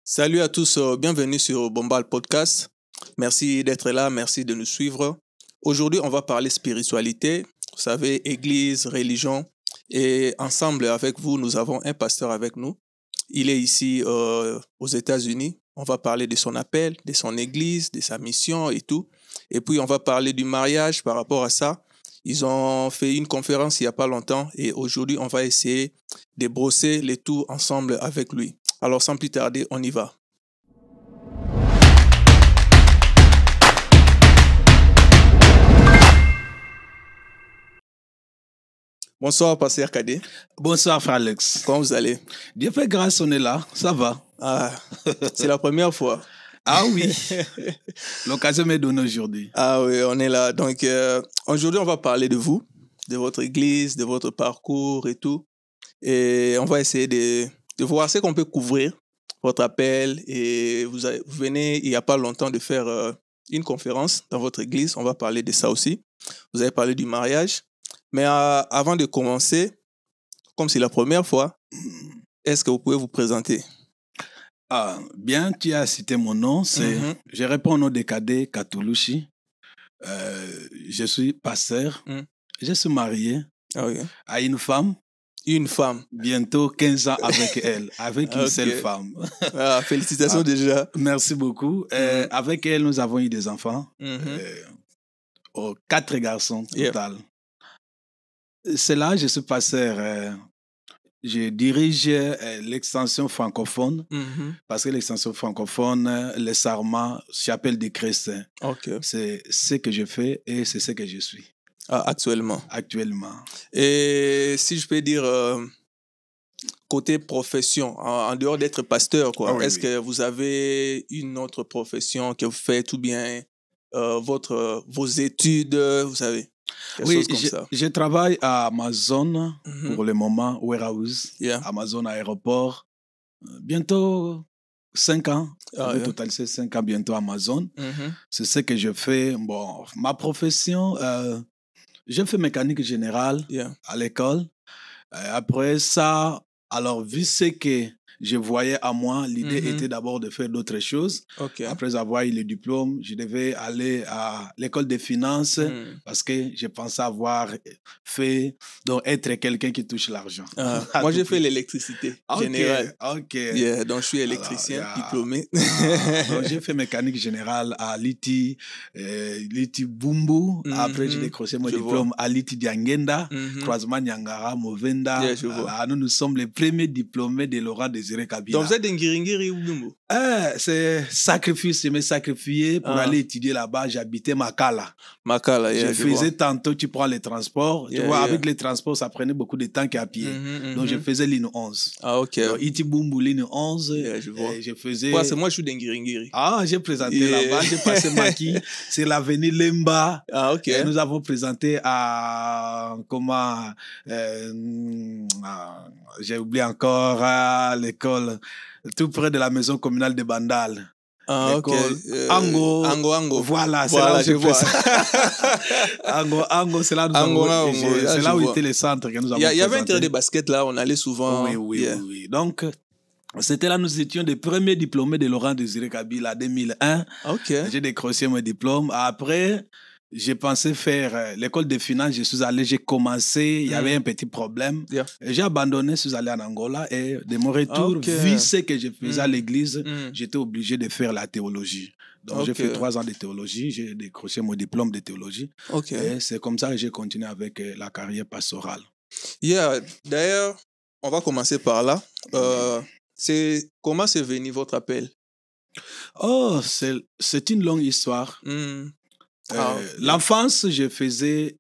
Salut à tous, bienvenue sur Bombal Podcast. Merci d'être là, merci de nous suivre. Aujourd'hui, on va parler spiritualité, vous savez, église, religion. Et ensemble avec vous, nous avons un pasteur avec nous. Il est ici aux États-Unis. On va parler de son appel, de son église, de sa mission et tout. Et puis, on va parler du mariage par rapport à ça. Ils ont fait une conférence il n'y a pas longtemps et aujourd'hui, on va essayer de brosser les tout ensemble avec lui. Alors, sans plus tarder, on y va. Bonsoir, pasteur Kadé. Bonsoir, frère Alex. Comment vous allez? Dieu fait grâce, on est là, ça va. Ah, c'est la première fois. Ah oui, l'occasion m'est donnée aujourd'hui. Ah oui, on est là. Donc, aujourd'hui, on va parler de vous, de votre église, de votre parcours et tout. Et on va essayer de voir ce qu'on peut couvrir, votre appel. Et vous venez, il n'y a pas longtemps, de faire une conférence dans votre église. On va parler de ça aussi. Vous avez parlé du mariage. Mais avant de commencer, comme c'est la première fois, est-ce que vous pouvez vous présenter? Ah, bien, tu as cité mon nom. Je réponds au nom de Kadé Katulushi. Je suis pasteur. Je suis marié à une femme. Une femme. Bientôt 15 ans avec elle, avec une seule femme. Ah, félicitations déjà. Merci beaucoup. Avec elle, nous avons eu des enfants. 4 garçons total. C'est là, je suis pasteur. Je dirige l'extension francophone, parce que l'extension francophone, les Sarmats, chapelle des chrétiens. C'est ce que je fais et c'est ce que je suis. Ah, actuellement. Actuellement. Et si je peux dire, côté profession, en dehors d'être pasteur, quoi, est-ce que vous avez une autre profession que vous faites ou bien vos études, vous savez? Je travaille à Amazon pour le moment, warehouse, Amazon aéroport. Bientôt 5 ans, au total c'est 5 ans bientôt Amazon. C'est ce que je fais. Bon, ma profession, je fais mécanique générale à l'école. Après ça, alors vu ce que je voyais à moi, l'idée était d'abord de faire d'autres choses. Après avoir eu le diplôme, je devais aller à l'école des finances parce que je pensais avoir fait, donc être quelqu'un qui touche l'argent. Moi, j'ai fait l'électricité générale. Donc, je suis électricien diplômé. Donc, j'ai fait mécanique générale à l'ITI Bumbu. Après, j'ai décroché mon diplôme à l'ITI Diangenda, croisement Nyangara, Movenda. Nous sommes les premiers diplômés de Laurent Désiré Kabila. Donc, vous êtes des Ngiringiri ou Bumbu? C'est sacrifice. Je me sacrifiais pour aller étudier là-bas. J'habitais Makala. Makala, je faisais tantôt, tu prends les transports. Tu vois, avec les transports, ça prenait beaucoup de temps qu'à pied. Donc, je faisais ligne 11. Donc, Iti Bumbu, ligne 11. Je vois. Je faisais... c'est moi, je suis des Ngiringiri. J'ai présenté là-bas. J'ai passé Maki. C'est l'avenue Lemba. Et nous avons présenté à... Comment... j'ai oublié encore l'école tout près de la maison communale de Bandal. Ango. Voilà, c'est là où je vois ça. Ango, c'est là où était le centre que nous avons présenté. Il y avait un terrain de basket là, on allait souvent. Oui. Donc, c'était là, nous étions des premiers diplômés de Laurent Désiré Kabila 2001. J'ai décroché mon diplôme. Après, j'ai pensé faire l'école de finance. Je suis allé, j'ai commencé. Il y avait un petit problème. J'ai abandonné, je suis allé en Angola. Et de mon retour, vu ce que je faisais à l'église, j'étais obligé de faire la théologie. Donc, j'ai fait 3 ans de théologie. J'ai décroché mon diplôme de théologie. Et c'est comme ça que j'ai continué avec la carrière pastorale. D'ailleurs, on va commencer par là. Comment c'est venu votre appel? C'est une longue histoire. L'enfance, j'étais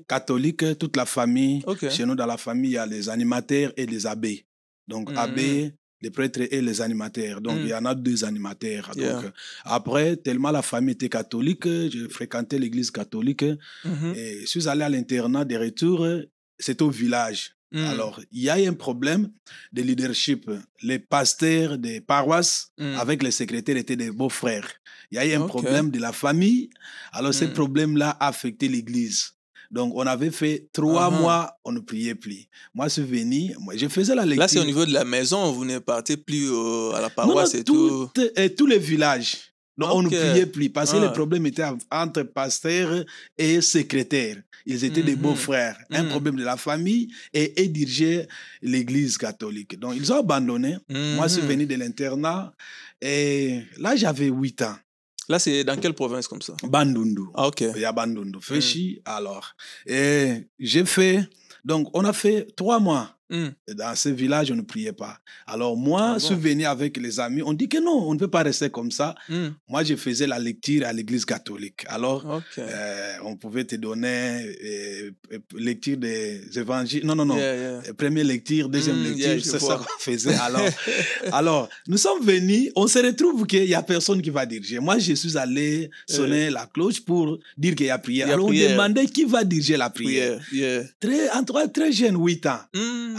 catholique, toute la famille. Chez nous, dans la famille, il y a les animateurs et les abbés. Donc, abbés, les prêtres et les animateurs. Donc, il y en a 2 animateurs. Donc, après, tellement la famille était catholique, je fréquentais l'église catholique. Et je suis allé à l'internat de retour, c'était au village. Alors, il y a un problème de leadership. Les pasteurs des paroisses avec les secrétaires étaient des beaux-frères. Il y a eu un problème de la famille. Alors, ce problème-là a affecté l'église. Donc, on avait fait 3 mois, on ne priait plus. Moi, je suis venu, je faisais la lecture. Là, c'est au niveau de la maison, vous ne partez plus à la paroisse et tout. Tous les villages. Donc, on ne priait plus parce que le problème était entre pasteurs et secrétaires. Ils étaient des beaux-frères. Un problème de la famille et ils dirigeaient l'église catholique. Donc, ils ont abandonné. Moi, je suis venu de l'internat et là, j'avais 8 ans. Là, c'est dans quelle province comme ça? Bandundu. Ah, ok. Il y a Bandundu. Féchi, alors. Et j'ai fait... Donc, on a fait 3 mois. Dans ce village, on ne priait pas. Alors moi, je suis venu avec les amis. On dit que non, on ne peut pas rester comme ça. Moi, je faisais la lecture à l'église catholique. Alors, on pouvait te donner lecture des évangiles. Non. Première lecture, deuxième lecture, c'est ça qu'on faisait. Alors, nous sommes venus. On se retrouve qu'il n'y a personne qui va diriger. Moi, je suis allé sonner la cloche pour dire qu'il y a prière. Alors, on demandait qui va diriger la prière. Très jeune, 8 ans.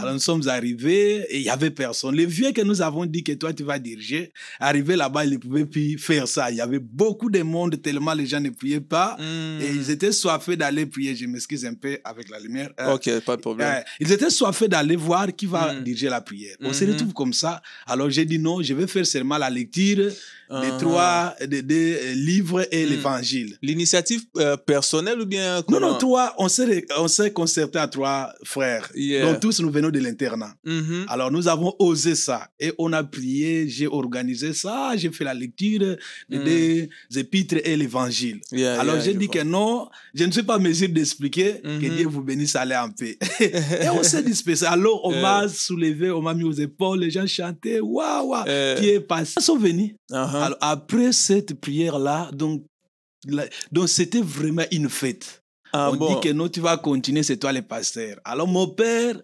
Alors, nous sommes arrivés et il n'y avait personne. Les vieux que nous avons dit que toi, tu vas diriger, arrivé là-bas, ils ne pouvaient plus faire ça. Il y avait beaucoup de monde, tellement les gens ne priaient pas. Et ils étaient soifés d'aller prier. Je m'excuse un peu avec la lumière. Ok, pas de problème. Ils étaient soifés d'aller voir qui va diriger la prière. On se retrouve comme ça. Alors, j'ai dit non, je vais faire seulement la lecture des livres et l'évangile. L'initiative personnelle ou bien comment? Non, on s'est concerté à 3 frères. Donc, tous nous venons de l'internat. Alors, nous avons osé ça. Et on a prié, j'ai organisé ça, j'ai fait la lecture des épîtres et l'évangile. Alors, j'ai dit que non, je ne suis pas en mesure d'expliquer que Dieu vous bénisse, allez en paix. Et on s'est dispersé. Alors, on m'a soulevé, on m'a mis aux épaules, les gens chantaient, waouh, qui est passé. Ils sont venus. Alors, après cette prière-là, donc c'était vraiment une fête. On dit que non, tu vas continuer, c'est toi le pasteur. Alors mon père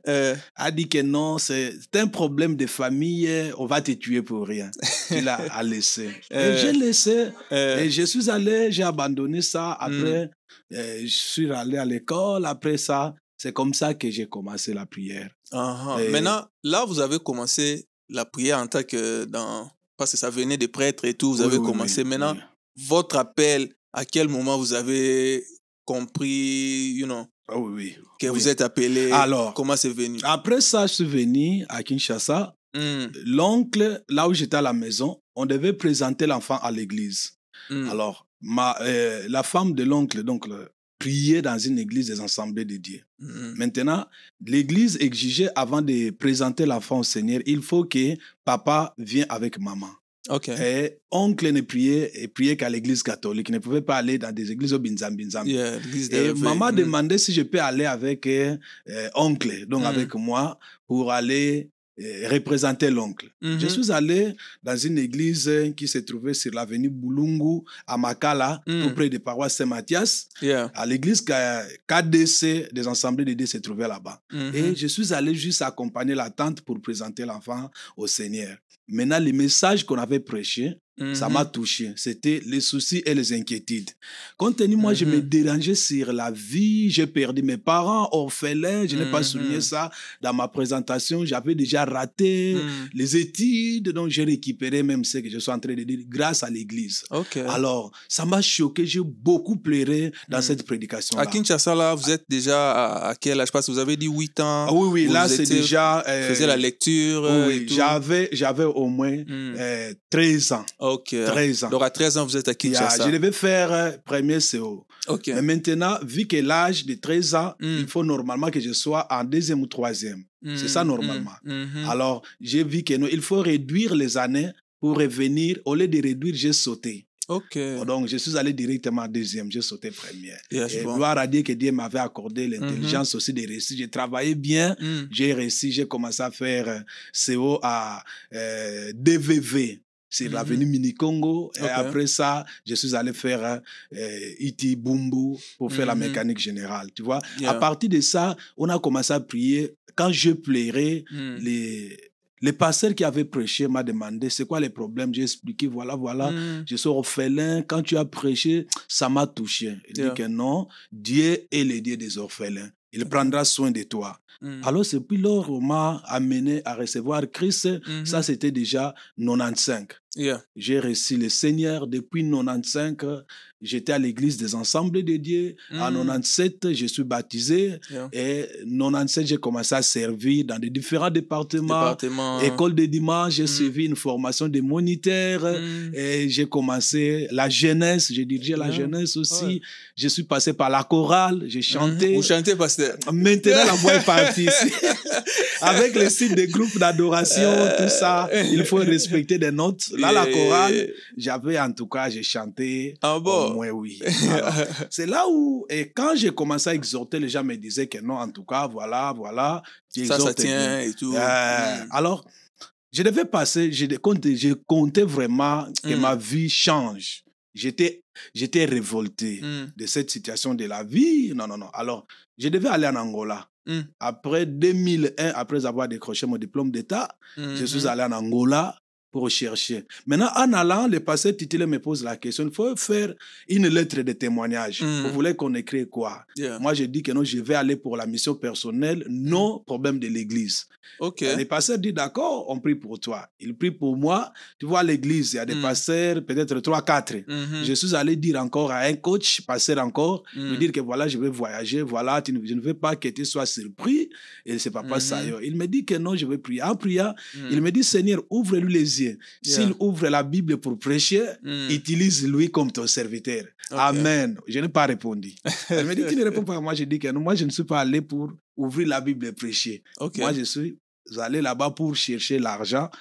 a dit que non, c'est un problème de famille, on va te tuer pour rien. Il a laissé. Et j'ai laissé, et je suis allé, j'ai abandonné ça. Après, je suis allé à l'école. Après ça, c'est comme ça que j'ai commencé la prière. Maintenant, là, vous avez commencé la prière en tant que parce que ça venait des prêtres et tout, vous avez commencé. Maintenant, votre appel, à quel moment vous avez compris, que vous êtes appelé? Alors, comment c'est venu? Après ça, je suis venu à Kinshasa. L'oncle, là où j'étais à la maison, on devait présenter l'enfant à l'église. Alors, la femme de l'oncle, donc, priait dans une église des assemblées de Dieu. Maintenant, l'église exigeait, avant de présenter l'enfant au Seigneur, il faut que papa vienne avec maman. Et oncle ne priait qu'à l'église catholique. Il ne pouvait pas aller dans des églises au Binzam. Et maman demandait si je peux aller avec oncle, donc avec moi, pour aller représenter l'oncle. Je suis allé dans une église qui se trouvait sur l'avenue Boulungu à Makala, tout près de paroisse Saint-Mathias. À l'église KDC des assemblées de Dieu se trouvait là-bas. Et je suis allé juste accompagner la tante pour présenter l'enfant au Seigneur. Maintenant, les messages qu'on avait prêchés, ça m'a touché. C'était les soucis et les inquiétudes. Compte tenu, moi, je me dérangeais sur la vie. J'ai perdu mes parents, orphelins. Je n'ai pas souligné ça dans ma présentation. J'avais déjà raté les études. Donc, j'ai récupéré même ce que je suis en train de dire grâce à l'église. Alors, ça m'a choqué. J'ai beaucoup pleuré dans cette prédication-là. À Kinshasa, là, vous êtes déjà à quel âge? Parce que vous avez dit 8 ans. Ah, oui, là, c'est déjà... faisiez la lecture et tout. J'avais au moins 13 ans. 13 ans. Donc, à 13 ans, vous êtes à Kinshasa. Je devais faire premier CO. Mais maintenant, vu que l'âge de 13 ans, il faut normalement que je sois en 2e ou 3e. C'est ça, normalement. Alors, j'ai vu que non, il faut réduire les années pour revenir. Au lieu de réduire, j'ai sauté. Donc, je suis allé directement en 2e, j'ai sauté première. Et gloire à Dieu que Dieu m'avait accordé l'intelligence aussi de réussir. J'ai travaillé bien, j'ai réussi, j'ai commencé à faire CO à DVV. C'est l'avenue Mini-Congo. Et après ça, je suis allé faire Iti Bumbu pour faire la mécanique générale. Tu vois, à partir de ça, on a commencé à prier. Quand je pleurais, les pasteurs qui avaient prêché m'ont demandé c'est quoi les problèmes. J'ai expliqué, voilà, je suis orphelin. Quand tu as prêché, ça m'a touché. Il dit que non, Dieu est le Dieu des orphelins. Il prendra soin de toi. Alors, c'est puis lors qu'on m'a amené à recevoir Christ. Ça, c'était déjà 95. J'ai reçu le Seigneur depuis 95. J'étais à l'église des Ensembles de Dieu. En 97, je suis baptisé. Et en 97, j'ai commencé à servir dans des différents départements. École de dimanche, j'ai suivi une formation de moniteur. Et j'ai commencé la jeunesse. J'ai dirigé la jeunesse aussi. Je suis passé par la chorale. J'ai chanté. Vous chantez, pasteur? Maintenant, la voix est partie ici. Avec les sites des groupes d'adoration, tout ça, il faut respecter des notes. Là, la chorale, j'avais en tout cas, j'ai chanté. Ah bon? Au moins, oui. C'est là où, et quand j'ai commencé à exhorter, les gens me disaient que non, en tout cas, voilà. Ça tient et tout. Alors, je devais passer, je comptais vraiment que ma vie change. J'étais révolté de cette situation de la vie. Non. Alors, je devais aller en Angola. Après 2001, après avoir décroché mon diplôme d'État, je suis allé en Angola pour chercher. Maintenant, en allant, le pasteur titulaire me pose la question, il faut faire une lettre de témoignage. Vous voulez qu'on écrit quoi? Moi, je dis que non, je vais aller pour la mission personnelle, non problème de l'église. Le pasteur dit, d'accord, on prie pour toi. Il prie pour moi. Tu vois, à l'église, il y a des pasteurs, peut-être 3-4. Je suis allé dire encore à un coach, pasteur encore, lui dire que voilà, je vais voyager, voilà, je ne veux pas que tu sois surpris. Et c'est pas ça. Il me dit que non, je vais prier. En priant, il me dit, Seigneur, ouvre-lui les yeux. S'il ouvre la Bible pour prêcher, utilise-lui comme ton serviteur. Amen. Je n'ai pas répondu. Il me dit, tu ne réponds pas. Moi, je dis que non, moi, je ne suis pas allé pour ouvrir la Bible et prêcher. Moi, je suis allé là-bas pour chercher l'argent.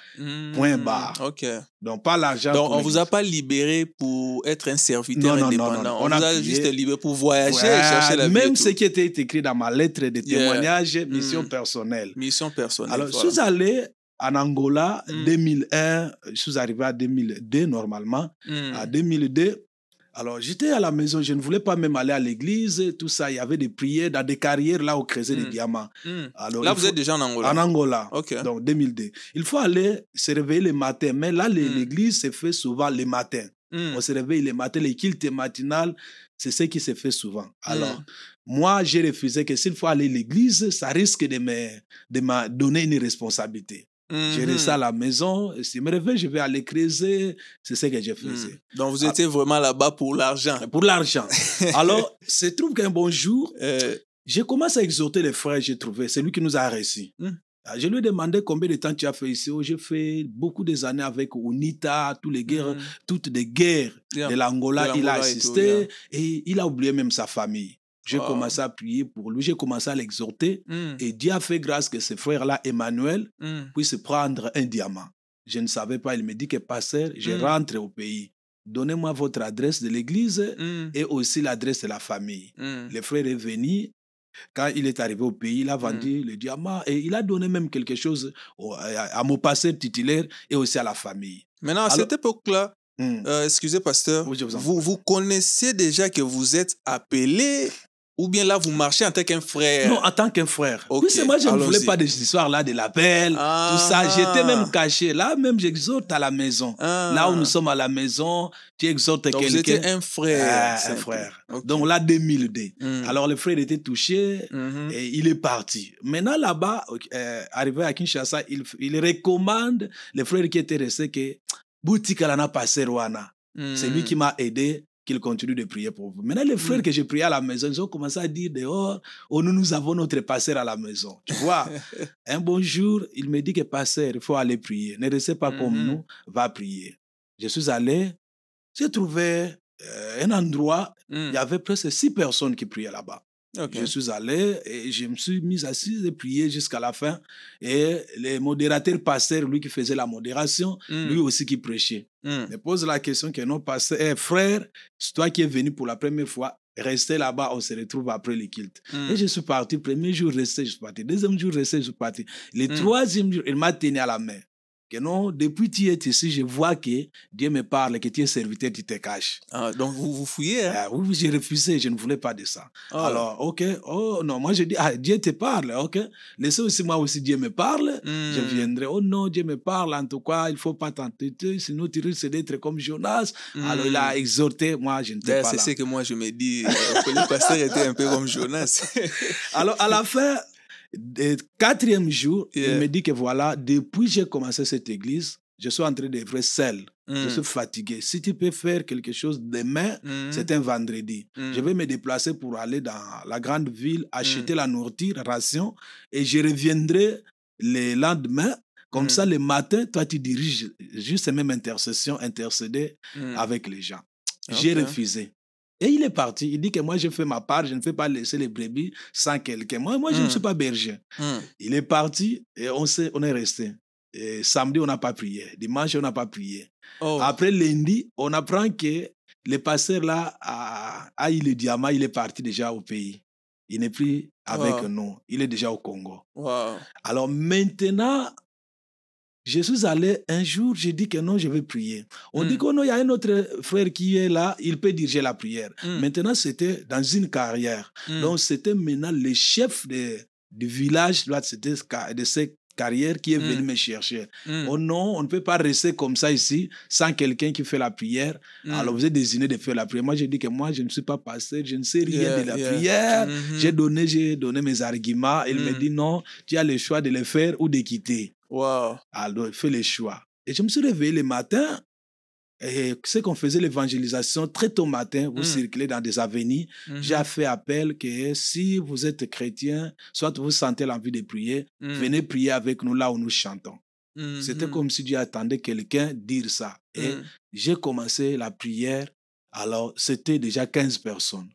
Point barre. Donc, pas l'argent. Donc, on ne vous a pas libéré pour être un serviteur indépendant. Non. On vous a juste libéré pour voyager et chercher la vie. Même ce qui était écrit dans ma lettre de témoignage, mission personnelle. Mission personnelle. Alors, je suis allé en Angola, 2001, je suis arrivé à 2002 normalement. À 2002, alors j'étais à la maison, je ne voulais pas même aller à l'église, tout ça. Il y avait des prières dans des carrières là où creusaient des diamants. Alors, là, vous êtes déjà en Angola? En Angola, donc 2002. Il faut aller se réveiller le matin, mais là, l'église se fait souvent le matin. On se réveille le matin, les cultes matinales, c'est ce qui se fait souvent. Alors, moi, j'ai refusé que s'il faut aller à l'église, ça risque de me donner une responsabilité. Je restais à la maison, si je me réveille, je vais aller creuser, c'est ce que je faisais. Donc vous étiez vraiment là-bas pour l'argent? Pour l'argent. Alors, se trouve qu'un bon jour, j'ai commencé à exhorter les frères, j'ai trouvé, c'est lui qui nous a reçus. Je lui ai demandé combien de temps tu as fait ici. J'ai fait beaucoup des années avec UNITA, toutes les guerres de l'Angola, il a assisté et il a oublié même sa famille. J'ai commencé à prier pour lui, j'ai commencé à l'exhorter et Dieu a fait grâce que ce frère-là, Emmanuel, puisse prendre un diamant. Je ne savais pas, il me dit que pasteur, je rentre au pays. Donnez-moi votre adresse de l'église et aussi l'adresse de la famille. Le frère est venu, quand il est arrivé au pays, il a vendu le diamant et il a donné même quelque chose à mon pasteur titulaire et aussi à la famille. Maintenant, à cette époque-là, excusez pasteur, vous connaissez déjà que vous êtes appelé ou bien là vous marchez en tant qu'un frère? Non, en tant qu'un frère. Oui, c'est moi, je ne voulais pas de cette histoire-là de l'appel, tout ça. J'étais même caché. Là, même j'exhorte à la maison. Là où nous sommes à la maison, tu exhortes quelqu'un. Vous étiez un frère. Un frère. Donc là, 2002. Alors le frère était touché et il est parti. Maintenant là-bas, arrivé à Kinshasa, il recommande les frères qui étaient restés que boutique à la passé Rwanda. C'est lui qui m'a aidé, qu'il continue de prier pour vous. Maintenant, les frères que j'ai prié à la maison, ils ont commencé à dire dehors, oh, nous avons notre pasteur à la maison. Tu vois, un bon jour, il me dit que pasteur, il faut aller prier. Ne restez pas comme nous, va prier. Je suis allé, j'ai trouvé un endroit, il y avait presque 6 personnes qui priaient là-bas. Je suis allé et je me suis mis assis et prié jusqu'à la fin. Et le modérateur pasteur, lui qui faisait la modération, lui aussi qui prêchait. Me pose la question que non, pasteur, frère, c'est toi qui es venu pour la première fois, restez là-bas, on se retrouve après le culte. Et je suis parti, premier jour resté, je suis parti. Deuxième jour resté, je suis parti. Le troisième jour, il m'a tenu à la main. Que non, depuis que tu es ici, je vois que Dieu me parle, que tu es serviteur, tu te caches. Donc vous fouillez, hein? Oui, j'ai refusé, je ne voulais pas de ça. Alors, ok, oh non, moi je dis, Dieu te parle, ok. Laissez aussi moi aussi, Dieu me parle, je viendrai. Oh non, Dieu me parle, en tout cas, il ne faut pas t'entêter, sinon tu risques d'être comme Jonas. Alors il a exhorté, moi je n'étais pas là. C'est ce que moi je me dis, que le pasteur était un peu comme Jonas. Alors à la fin, le 4e jour, il me dit que voilà, depuis que j'ai commencé cette église, je suis en train d'œuvrer seul. Je suis fatigué. Si tu peux faire quelque chose demain, c'est un vendredi. Je vais me déplacer pour aller dans la grande ville, acheter la nourriture, ration, et je reviendrai le lendemain. Comme ça, le matin, toi, tu diriges juste ces mêmes intercéder avec les gens. J'ai refusé. Et il est parti. Il dit que moi, je fais ma part. Je ne fais pas laisser les brebis sans quelqu'un. Moi, je ne suis pas berger. Il est parti et on est resté. Et samedi, on n'a pas prié. Dimanche, on n'a pas prié. Après lundi, on apprend que le pasteur là a eu le diamant. Il est parti déjà au pays. Il n'est plus avec nous. Il est déjà au Congo. Alors maintenant, je suis allé un jour, j'ai dit que non, je vais prier. On dit qu'il y a un autre frère qui est là, il peut diriger la prière. Maintenant, c'était dans une carrière. Donc, c'était maintenant le chef du village de cette carrière qui est venu me chercher. Oh non, on ne peut pas rester comme ça ici sans quelqu'un qui fait la prière. Alors, vous êtes désigné de faire la prière. Moi, j'ai dit que moi, je ne suis pas pasteur, je ne sais rien de la prière. J'ai donné mes arguments. Il me dit non, tu as le choix de le faire ou de quitter. Alors, il fait le choix. Et je me suis réveillé le matin. Et c'est qu'on faisait l'évangélisation très tôt matin, vous circulez dans des avenues. J'ai fait appel que si vous êtes chrétien, soit vous sentez l'envie de prier, venez prier avec nous là où nous chantons. C'était comme si Dieu attendait quelqu'un dire ça. Et j'ai commencé la prière. Alors, c'était déjà 15 personnes.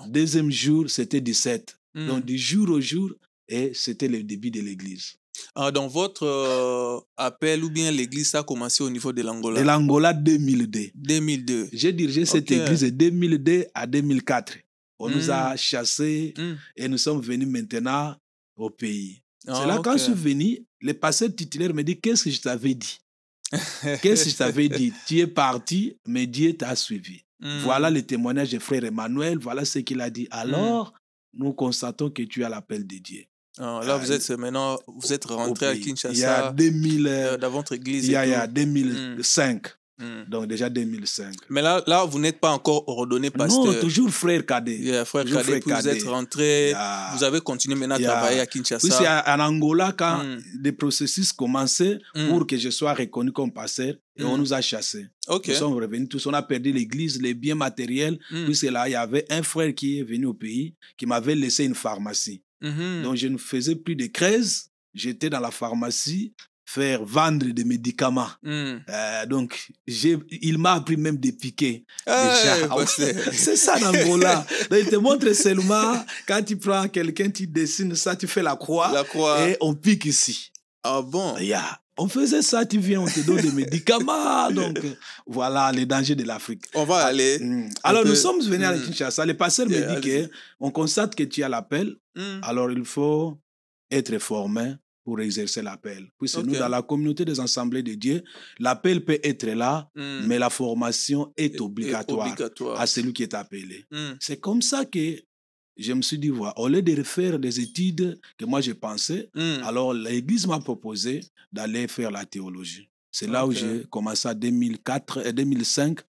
Deuxième jour, c'était 17. Donc, du jour au jour, et c'était le début de l'église. Dans votre appel ou bien l'église, ça a commencé au niveau de l'Angola? De l'Angola, 2002. 2002. J'ai dirigé cette église de 2002 à 2004. On nous a chassés et nous sommes venus maintenant au pays. C'est là quand je suis venu, le pasteur titulaire me dit, qu'est-ce que je t'avais dit? Qu'est-ce que je t'avais dit? Tu es parti, mais Dieu t'a suivi. Voilà le témoignage de frère Emmanuel, voilà ce qu'il a dit. Alors, nous constatons que tu as l'appel de Dieu. Là, vous êtes rentré à Kinshasa. Il y a 2000, dans votre église. Il y a 2005. Donc déjà 2005. Mais là, vous n'êtes pas encore ordonné pasteur. Non, toujours frère cadet. Frère cadet, puis vous êtes rentré, vous avez continué maintenant à travailler à Kinshasa. Puis c'est en Angola quand les processus commençaient pour que je sois reconnu comme pasteur et on nous a chassés. Nous sommes revenus tous, on a perdu l'église, les biens matériels. Puis c'est là, il y avait un frère qui est venu au pays qui m'avait laissé une pharmacie. Donc je ne faisais plus de crise, j'étais dans la pharmacie faire vendre des médicaments. Donc il m'a appris même des piquets. C'est ça l'Angola. Donc il te montre seulement quand tu prends quelqu'un, tu dessines ça, tu fais la croix. Et on pique ici. Ah bon? On faisait ça, tu viens, on te donne des médicaments. Donc, voilà les dangers de l'Afrique. On va aller. Alors, nous sommes venus à Kinshasa. Le pasteur me dit qu'on constate que tu as l'appel. Alors, il faut être formé pour exercer l'appel. Puisque nous, dans la communauté des assemblées de Dieu, l'appel peut être là, mais la formation est obligatoire à celui qui est appelé. C'est comme ça que je me suis dit, voilà, au lieu de refaire des études que moi je pensais, alors l'Église m'a proposé d'aller faire la théologie. C'est là où j'ai commencé en 2004 et 2005.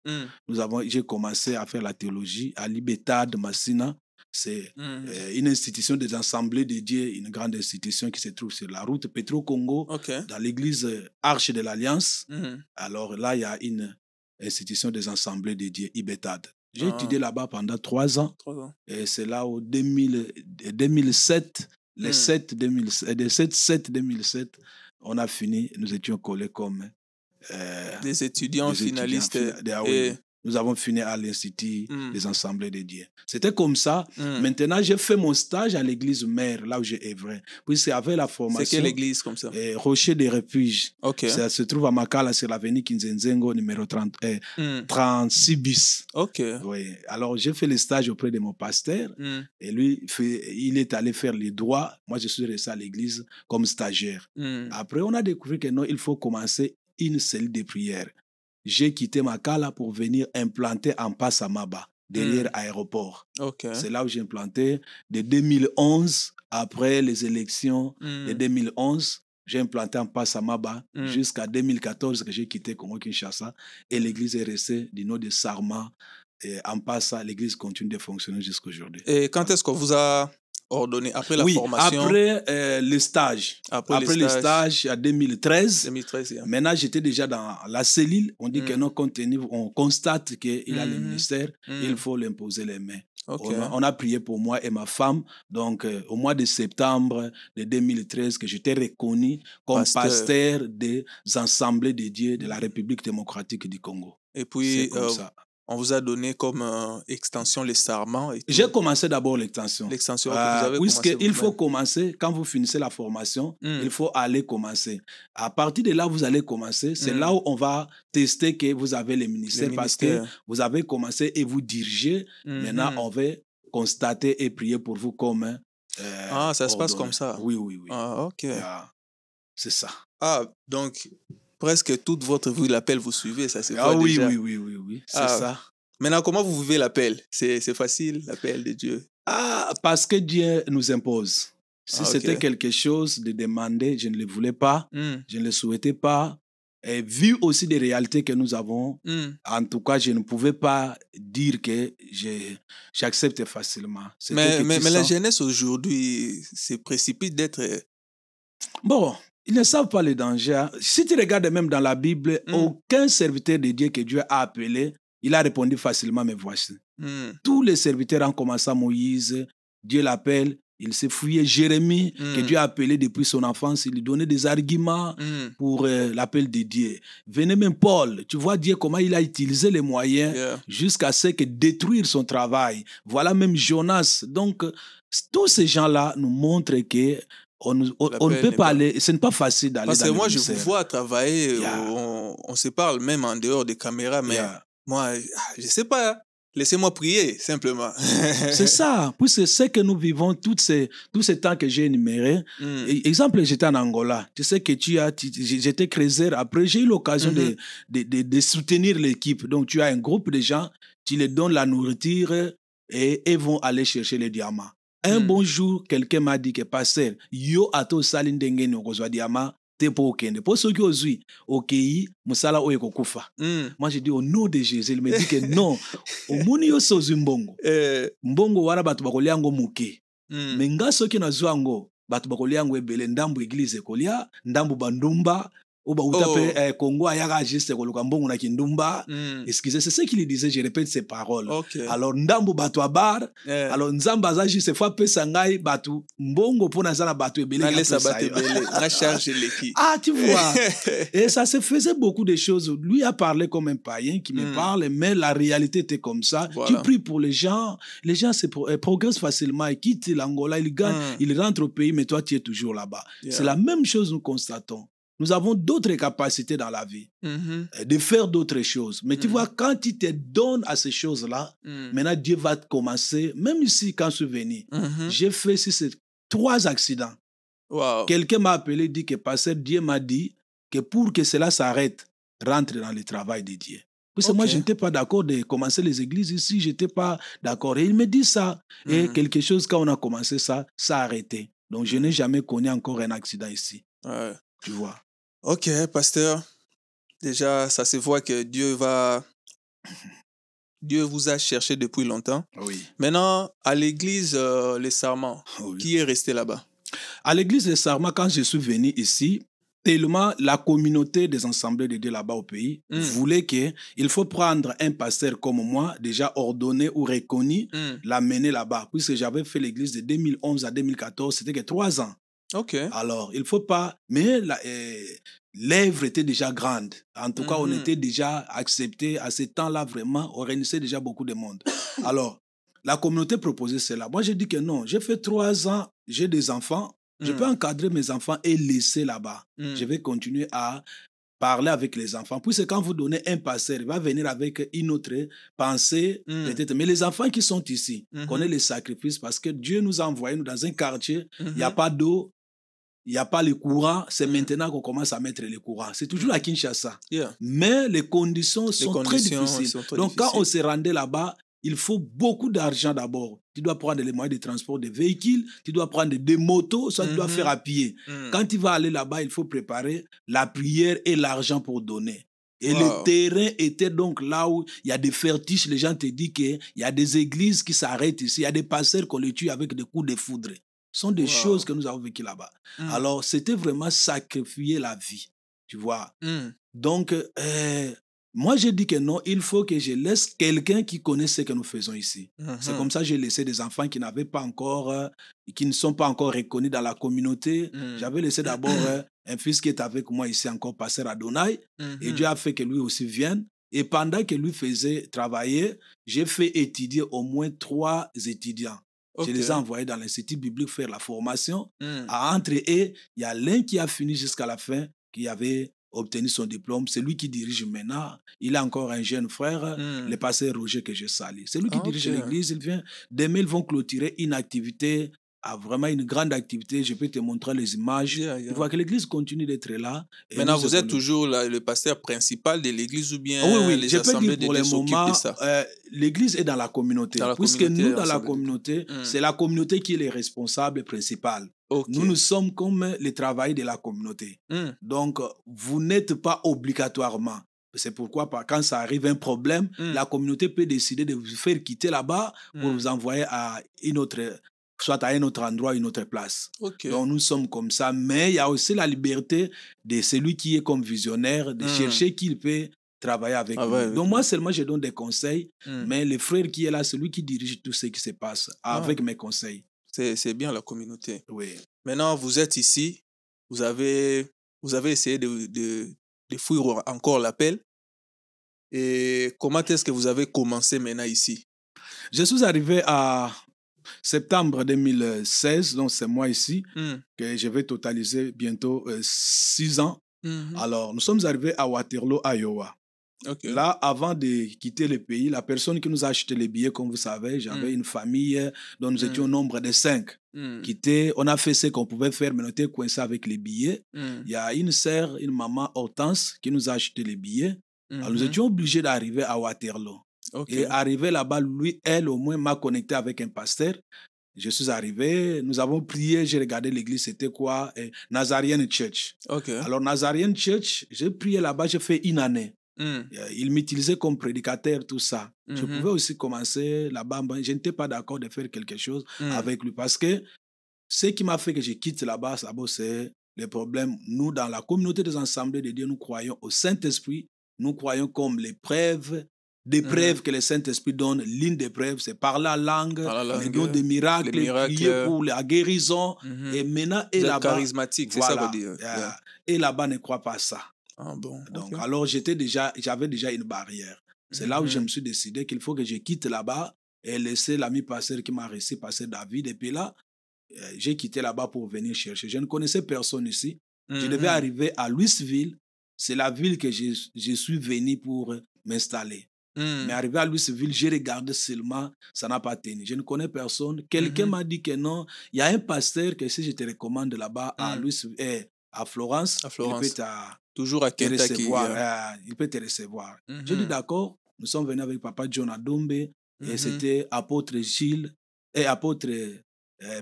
J'ai commencé à faire la théologie à Libetad Massina. C'est une institution des assemblées de Dieu, une grande institution qui se trouve sur la route Petro-Congo, dans l'église Arche de l'Alliance. Alors là, il y a une institution des assemblées de Dieu, Ibetad. J'ai étudié là-bas pendant 3 ans. Et c'est là où 2007, le 7-2007, on a fini, nous étions collés comme des étudiants finalistes. Nous avons fini à l'Institut des Assemblées de Dieu. C'était comme ça. Maintenant, j'ai fait mon stage à l'église mère, là où j'ai œuvré. Puis c'est avec la formation. C'est quelle église comme ça? Rocher des Refuges. Ça se trouve à Makala, sur l'avenue Kinzenzengo, numéro 36 bis. Oui. Alors, j'ai fait le stage auprès de mon pasteur. Et lui, il est allé faire les droits. Moi, je suis resté à l'église comme stagiaire. Après, on a découvert que non, il faut commencer une cellule de prière. J'ai quitté Makala pour venir implanter en Passamaba, derrière l'aéroport. C'est là où j'ai implanté de 2011, après les élections de 2011, j'ai implanté en Passamaba jusqu'à 2014 que j'ai quitté Congo-Kinshasa et l'église est restée du nom de Sarma. Et en Passa, l'église continue de fonctionner jusqu'à aujourd'hui. Et quand est-ce qu'on vous a ordonné après la formation? Après le stage. Après le stage en 2013. 2013, yeah. Maintenant, j'étais déjà dans la cellule. On dit que non, compte tenu, on constate qu'il a le ministère, il faut l'imposer les mains. Okay. On a prié pour moi et ma femme. Donc, au mois de septembre de 2013, que j'étais reconnu comme pasteur des assemblées de Dieu de la République démocratique du Congo. Et puis, on vous a donné comme extension les serments. J'ai commencé d'abord l'extension. L'extension que vous avez puisqu'il faut commencer, quand vous finissez la formation, il faut aller commencer. À partir de là, vous allez commencer. C'est là où on va tester que vous avez le ministère parce que vous avez commencé et vous dirigez. Maintenant, on va constater et prier pour vous comme ça se passe comme ça? Oui, oui, oui. Ah, ok. C'est ça. Ah, donc... Presque toute votre vie, l'appel, vous suivez, ça se voit oui, déjà. Oui, c'est ça. Maintenant, comment vous vivez l'appel? C'est facile, l'appel de Dieu? Parce que Dieu nous impose. Si c'était quelque chose de demandé, je ne le voulais pas, je ne le souhaitais pas. Et vu aussi des réalités que nous avons, en tout cas, je ne pouvais pas dire que j'accepte facilement. Mais la jeunesse aujourd'hui se précipite d'être... Bon... Ils ne savent pas les dangers. Si tu regardes même dans la Bible, aucun serviteur de Dieu que Dieu a appelé, il a répondu facilement, mais voici. Tous les serviteurs, en commençant Moïse, Dieu l'appelle, il s'est fouillé Jérémie, que Dieu a appelé depuis son enfance, il lui donnait des arguments pour l'appel de Dieu. Venez même Paul, tu vois Dieu comment il a utilisé les moyens jusqu'à ce que détruire son travail. Voilà même Jonas. Donc, tous ces gens-là nous montrent que on ne peut pas aller, ce n'est pas facile d'aller dans le ministère. Parce que moi, je vous vois travailler, on se parle même en dehors des caméras, mais moi, je ne sais pas, laissez-moi prier, simplement. C'est ça, puisque c'est que nous vivons tous ces temps que j'ai énumérés. Exemple, j'étais en Angola, tu sais que j'étais creuser, après j'ai eu l'occasion de soutenir l'équipe. Donc tu as un groupe de gens, tu les donnes la nourriture et ils vont aller chercher les diamants. Un bon jour, quelqu'un m'a dit que pasteur, yo ato sali ndenge ni okozwa diamant te po okende. Po soki ozwi okei musala oyo kokufa. Moi j'ai dit au nom de Jésus, il me dit que non. Omuni yo sozwi mbongo. Mbongo wana batu bakolia yango muke. Mais nga soki nazwa yango batu bakolia yango ebele ndambu église kolia, ndambu bandumba. Oba utape Congo ayaka juste koluka mbongo na kindumba. Excusez, c'est ce qu'il disait, je répète ces paroles. Alors ndambu batu abar, alors nzamba za juste fois pesa ngai batu mbongo pona zana batu ebele na laisse batu ebele na charge l'équipe. Tu vois. Et ça se faisait beaucoup de choses. Lui a parlé comme un païen qui me parle, mais la réalité était comme ça. Voilà. Tu pries pour les gens progressent facilement, ils quittent l'Angola, ils gagnent, ils rentrent au pays, mais toi tu es toujours là-bas. C'est la même chose nous constatons. Nous avons d'autres capacités dans la vie, de faire d'autres choses. Mais tu vois, quand tu te donnes à ces choses-là, maintenant Dieu va commencer, même ici, quand je suis venu, j'ai fait 3 accidents. Wow. Quelqu'un m'a appelé, dit que pasteur, Dieu m'a dit que pour que cela s'arrête, rentre dans le travail de Dieu. Parce que moi, je n'étais pas d'accord de commencer les églises ici, je n'étais pas d'accord. Et il me dit ça. Et quelque chose, quand on a commencé ça, ça a arrêté. Donc, je n'ai jamais connu encore un accident ici. Ouais. Tu vois. Ok, pasteur. Déjà, ça se voit que Dieu vous a cherché depuis longtemps. Oui. Maintenant, à l'église Les Sarments, qui est resté là-bas? À l'église Les Sarments, quand je suis venu ici, tellement la communauté des assemblées de Dieu là-bas au pays voulait qu'il faut prendre un pasteur comme moi, déjà ordonné ou reconnu, l'amener là-bas. Puisque j'avais fait l'église de 2011 à 2014, c'était que 3 ans. Ok. Alors, il ne faut pas... Mais l'œuvre était déjà grande. En tout cas, on était déjà accepté. À ce temps-là, vraiment, on réunissait déjà beaucoup de monde. Alors, la communauté proposait cela. Moi, j'ai dit que non. J'ai fait 3 ans, j'ai des enfants. Je peux encadrer mes enfants et laisser là-bas. Je vais continuer à parler avec les enfants. Puisque quand vous donnez un pasteur, il va venir avec une autre pensée, peut-être. Mais les enfants qui sont ici connaissent les sacrifices parce que Dieu nous a envoyés dans un quartier, il n'y a pas d'eau, il n'y a pas le courant, c'est maintenant qu'on commence à mettre le courant. C'est toujours à Kinshasa. Mais les conditions sont très difficiles. Donc quand on se rendait là-bas, il faut beaucoup d'argent d'abord. Tu dois prendre les moyens de transport des véhicules, tu dois prendre des motos, soit tu dois faire à pied. Quand tu vas aller là-bas, il faut préparer la prière et l'argent pour donner. Et le terrain était donc là où il y a des fertiges. Les gens te disent qu'il y a des églises qui s'arrêtent ici. Il y a des pasteurs qu'on les tue avec des coups de foudre. Ce sont des choses que nous avons vécues là-bas. Alors, c'était vraiment sacrifier la vie. Tu vois. Donc, moi, j'ai dit que non, il faut que je laisse quelqu'un qui connaisse ce que nous faisons ici. C'est comme ça que j'ai laissé des enfants qui n'avaient pas encore, qui ne sont pas encore reconnus dans la communauté. J'avais laissé d'abord un fils qui est avec moi ici encore, pasteur Adonai. Et Dieu a fait que lui aussi vienne. Et pendant que lui faisait travailler, j'ai fait étudier au moins 3 étudiants. Je les ai envoyés dans l'Institut biblique faire la formation. Entre eux, il y a l'un qui a fini jusqu'à la fin, qui avait obtenu son diplôme. C'est lui qui dirige maintenant. Il a encore un jeune frère, le pasteur Roger, que je salue. C'est lui qui dirige l'église. Il vient. Demain, ils vont clôturer une activité, vraiment une grande activité. Je peux te montrer les images. Tu vois que l'église continue d'être là. Maintenant, vous êtes toujours le pasteur principal de l'église ou bien oui, les je peux assemblées dire pour le moment, l'église est dans la communauté. Puisque nous, dans la communauté, c'est la communauté qui est le responsable principal. Nous sommes comme les travailleurs de la communauté. Donc, vous n'êtes pas obligatoirement. C'est pourquoi, quand ça arrive un problème, la communauté peut décider de vous faire quitter là-bas pour vous envoyer à une autre, soit à un autre endroit, une autre place. Donc, nous sommes comme ça. Mais il y a aussi la liberté de celui qui est comme visionnaire, de chercher qui peut travailler avec nous. Donc, moi seulement, je donne des conseils, mais le frère qui est là, c'est lui qui dirige tout ce qui se passe avec mes conseils. C'est bien la communauté. Oui. Maintenant, vous êtes ici, vous avez essayé de fuir encore l'appel. Et comment est-ce que vous avez commencé maintenant ici? Je suis arrivé à septembre 2016, donc c'est moi ici, que je vais totaliser bientôt 6 ans. Alors, nous sommes arrivés à Waterloo, Iowa. Là, avant de quitter le pays, la personne qui nous a acheté les billets, comme vous savez, j'avais une famille dont nous étions au nombre de 5. On a fait ce qu'on pouvait faire, mais on était coincés avec les billets. Il y a une sœur, une maman, Hortense, qui nous a acheté les billets. Alors, nous étions obligés d'arriver à Waterloo. Et arrivé là-bas, elle au moins m'a connecté avec un pasteur. Je suis arrivé, nous avons prié, j'ai regardé l'église, c'était quoi? Nazarene Church. Alors, Nazarene Church, j'ai prié là-bas, j'ai fait 1 année. Il m'utilisait comme prédicateur, tout ça. Je pouvais aussi commencer là-bas. Je n'étais pas d'accord de faire quelque chose avec lui parce que ce qui m'a fait que je quitte là-bas, c'est le problème. Nous, dans la communauté des assemblées de Dieu, nous croyons au Saint-Esprit. Nous croyons comme des preuves que le Saint-Esprit donne. L'une des preuves, c'est par la langue, les dons des miracles, prier pour la guérison. Et maintenant, et là-bas, charismatique, c'est ça que vous dites. Et là-bas, ne croit pas ça. Donc, alors, j'avais déjà une barrière. C'est là où je me suis décidé qu'il faut que je quitte là-bas et laisser l'ami pasteur qui m'a reçu, pasteur David. Et puis là, j'ai quitté là-bas pour venir chercher. Je ne connaissais personne ici. Je devais arriver à Louisville. C'est la ville que je suis venu pour m'installer. Mais arrivé à Louisville, j'ai regardé seulement, ça n'a pas tenu. Je ne connais personne. Quelqu'un m'a dit que non, il y a un pasteur que si je te recommande là-bas à Florence, il peut toujours à Kentucky, il peut te recevoir. J'ai dit d'accord. Nous sommes venus avec papa John Adombe et c'était apôtre Gilles et apôtre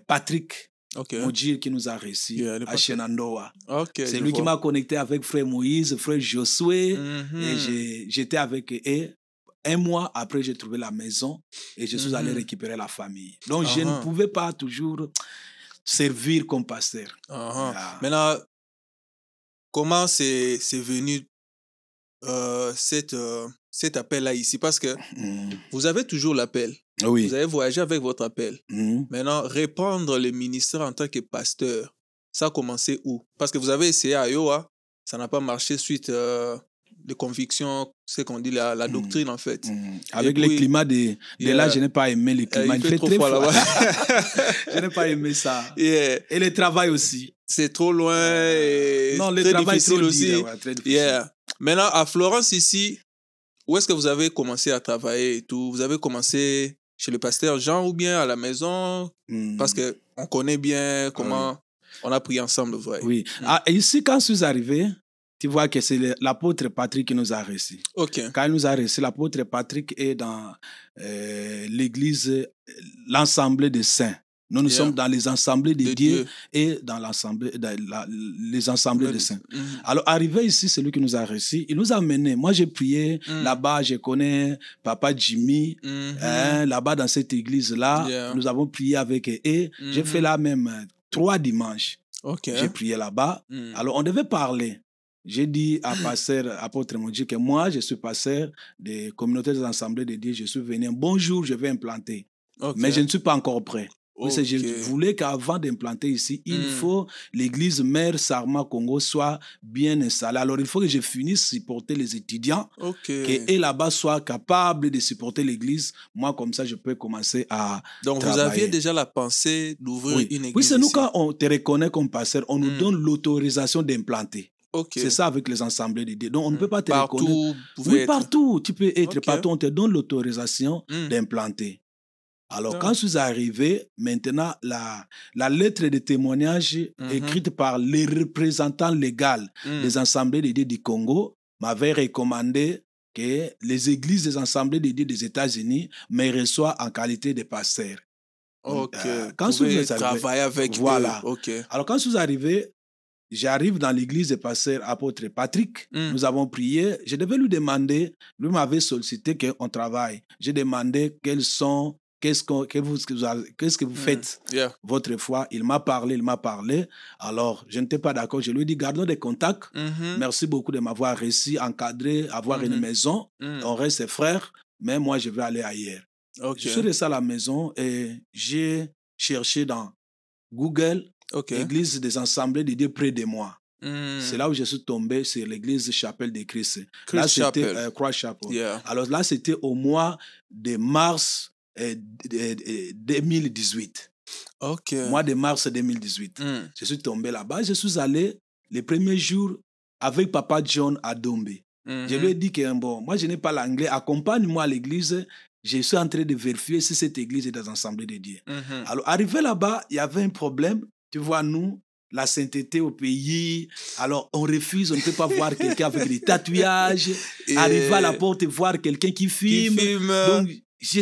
Patrick Mojir qui nous a reçus à Shenandoah. C'est lui qui m'a connecté avec frère Moïse, frère Josué et j'étais avec eux. 1 mois après, j'ai trouvé la maison et je suis allé récupérer la famille. Donc, je ne pouvais pas toujours servir comme pasteur. Maintenant, comment c'est venu cet appel-là ici? Parce que vous avez toujours l'appel. Vous avez voyagé avec votre appel. Maintenant, répandre le ministère en tant que pasteur, ça a commencé où? Parce que vous avez essayé à Iowa, ça n'a pas marché suite de conviction, c'est qu'on dit la doctrine en fait. Avec le climat de là, je n'ai pas aimé le climat. Il fait trop froid là-bas. Je n'ai pas aimé ça. Et le travail aussi. C'est trop loin et non, le très travail difficile trop aussi. Très difficile. Maintenant, à Florence ici, où est-ce que vous avez commencé à travailler et tout? Vous avez commencé chez le pasteur Jean ou bien à la maison? Parce qu'on connaît bien comment on a prié ensemble. Oui. Et ici, quand je suis arrivé, tu vois que c'est l'apôtre Patrick qui nous a reçus. Quand il nous a reçus, l'apôtre Patrick est dans l'église, l'Assemblée des Saints. Nous sommes dans les assemblées de Dieu et dans les assemblées de saints. Alors, arrivé ici, c'est lui qui nous a reçus. Il nous a menés. Moi, j'ai prié. Là-bas, je connais Papa Jimmy. Là-bas, dans cette église-là, nous avons prié avec eux. Et j'ai fait là même 3 dimanches. J'ai prié là-bas. Alors, on devait parler. J'ai dit à pasteur apôtre Mondji que moi, je suis pasteur des communautés des assemblées de Dieu. Je suis venu. Bonjour, je vais implanter. Mais je ne suis pas encore prêt. Je voulais qu'avant d'implanter ici, il faut l'église mère Sarma Congo soit bien installée. Alors, il faut que je finisse de supporter les étudiants, qu'eux là-bas soient capables de supporter l'église. Moi, comme ça, je peux commencer à Donc, travailler. Vous aviez déjà la pensée d'ouvrir une église. Oui, c'est nous, quand on te reconnaît comme pasteur, on nous donne l'autorisation d'implanter. C'est ça avec les assemblées de Dieu. Donc, on ne peut pas te reconnaître. Oui, partout. Tu peux être partout. On te donne l'autorisation d'implanter. Alors, quand je suis arrivé, maintenant, la lettre de témoignage écrite par les représentants légaux des assemblées de Dieu du Congo m'avait recommandé que les églises des assemblées de Dieu des États-Unis me reçoivent en qualité de pasteur. Quand je suis travailler avec eux. Alors, quand je suis arrivé, j'arrive dans l'église du pasteur apôtre Patrick. Nous avons prié. Je devais lui demander, lui m'avait sollicité qu'on travaille. J'ai demandé qu'est-ce que vous faites, votre foi. Il m'a parlé. Alors, je n'étais pas d'accord. Je lui ai dit, gardons des contacts. Merci beaucoup de m'avoir reçu, encadré, avoir une maison. On reste frères, mais moi, je vais aller ailleurs. Je suis resté à la maison et j'ai cherché dans Google l'église des assemblées de Dieu près de moi. C'est là où je suis tombé sur l'église Chapelle de Christ. Là, c'était Christ Chapel. Alors là, c'était au mois de mars 2018. Mois de mars 2018. Je suis tombé là-bas. Je suis allé les premiers jours avec Papa John à Dombe. Je lui ai dit que moi, je n'ai pas l'anglais. Accompagne-moi à l'église. Je suis en train de vérifier si cette église est dans l'Assemblée de Dieu. Alors, arrivé là-bas, il y avait un problème. Tu vois, nous, la sainteté au pays, alors on refuse, on ne peut pas voir quelqu'un avec des tatouages. Arriver à la porte et voir quelqu'un qui filme. Donc,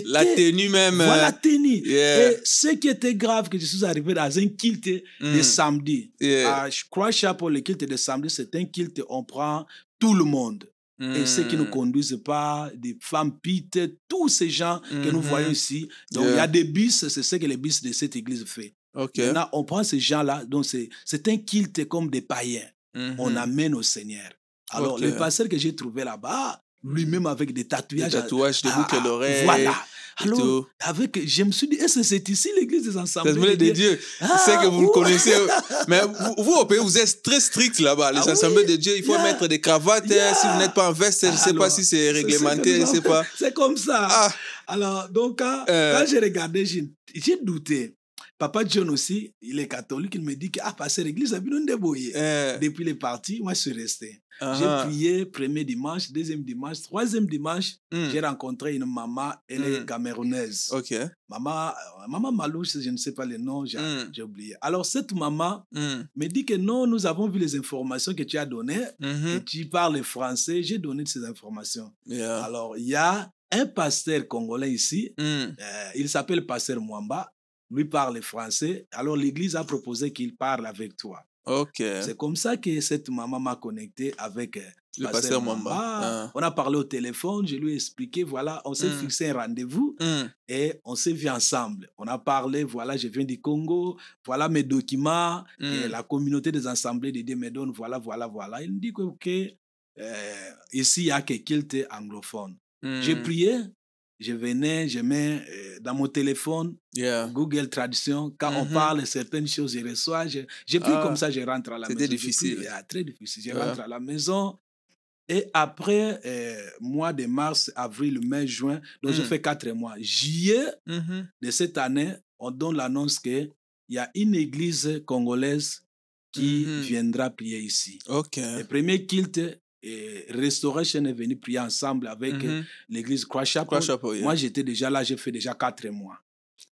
la tenue même. Voilà la tenue. Et ce qui était grave, que je suis arrivé dans un kilt de samedi. À Christ Chapel, le kilt de samedi, c'est un kilt, on prend tout le monde. Et ceux qui ne conduisent pas, des femmes pites, tous ces gens que nous voyons ici. Donc, il y a des bis, c'est ce que les bis de cette église fait. Maintenant, on prend ces gens-là, donc c'est un kilt comme des païens. On amène au Seigneur. Alors, le pasteur que j'ai trouvé là-bas, lui-même avec des tatouages. Des tatouages de boucle à l'oreille. Voilà. Alors, je me suis dit, est-ce que c'est ici l'église des assemblées de Dieu? C'est que vous le connaissez. Mais vous, au pays, vous êtes très strict là-bas. Les assemblées de Dieu, il faut mettre des cravates. Si vous n'êtes pas en veste, je ne sais pas si c'est réglementé. Je ne sais pas. C'est comme ça. Alors, donc, quand j'ai regardé, j'ai douté. Papa John aussi, il est catholique, il me dit que passer l'église a bien débrouillé. Depuis les parties, moi je suis resté. J'ai prié premier dimanche, deuxième dimanche, troisième dimanche, j'ai rencontré une maman, elle est camerounaise. Maman Malouche, je ne sais pas le nom, j'ai oublié. Alors cette maman me dit que non, nous avons vu les informations que tu as données, que tu parles français, j'ai donné ces informations. Alors il y a un pasteur congolais ici, il s'appelle pasteur Mwamba. Lui parle français, alors l'église a proposé qu'il parle avec toi. C'est comme ça que cette maman m'a connecté avec le pasteur Mwamba. On a parlé au téléphone, je lui ai expliqué, voilà, on s'est fixé un rendez-vous et on s'est vu ensemble. On a parlé, voilà, je viens du Congo, voilà mes documents, et la communauté des assemblées de Dieu me donne, voilà. Il me dit que ici, il y a que kilt anglophone. J'ai prié. Je venais, je mets dans mon téléphone Google Traduction. Quand on parle certaines choses, je reçois. J'ai pris comme ça, je rentre à la maison. C'était difficile. Très difficile. Je rentre à la maison. Et après, mois de mars, avril, mai, juin, donc j'ai fait 4 mois. Juillet de cette année, on donne l'annonce qu'il y a une église congolaise qui viendra prier ici. Le premier kilt et Restoration est venu prier ensemble avec l'église Christ Chapel. Moi, j'étais déjà là, j'ai fait déjà 4 mois.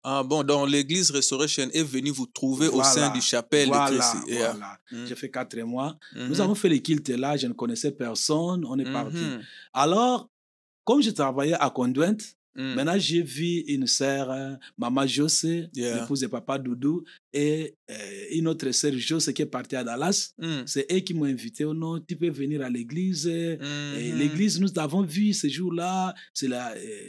Donc l'église Restoration est venue vous trouver au sein du chapelle de Christ. J'ai fait 4 mois. Nous avons fait les kilts là, je ne connaissais personne, on est parti. Alors, comme je travaillais à Conduite, Maintenant, j'ai vu une sœur, Maman José, l'épouse de Papa Doudou, et une autre sœur José qui est partie à Dallas. C'est eux qui m'ont invité. Oh non, tu peux venir à l'église. Et l'église, nous avons vu ce jour-là, c'est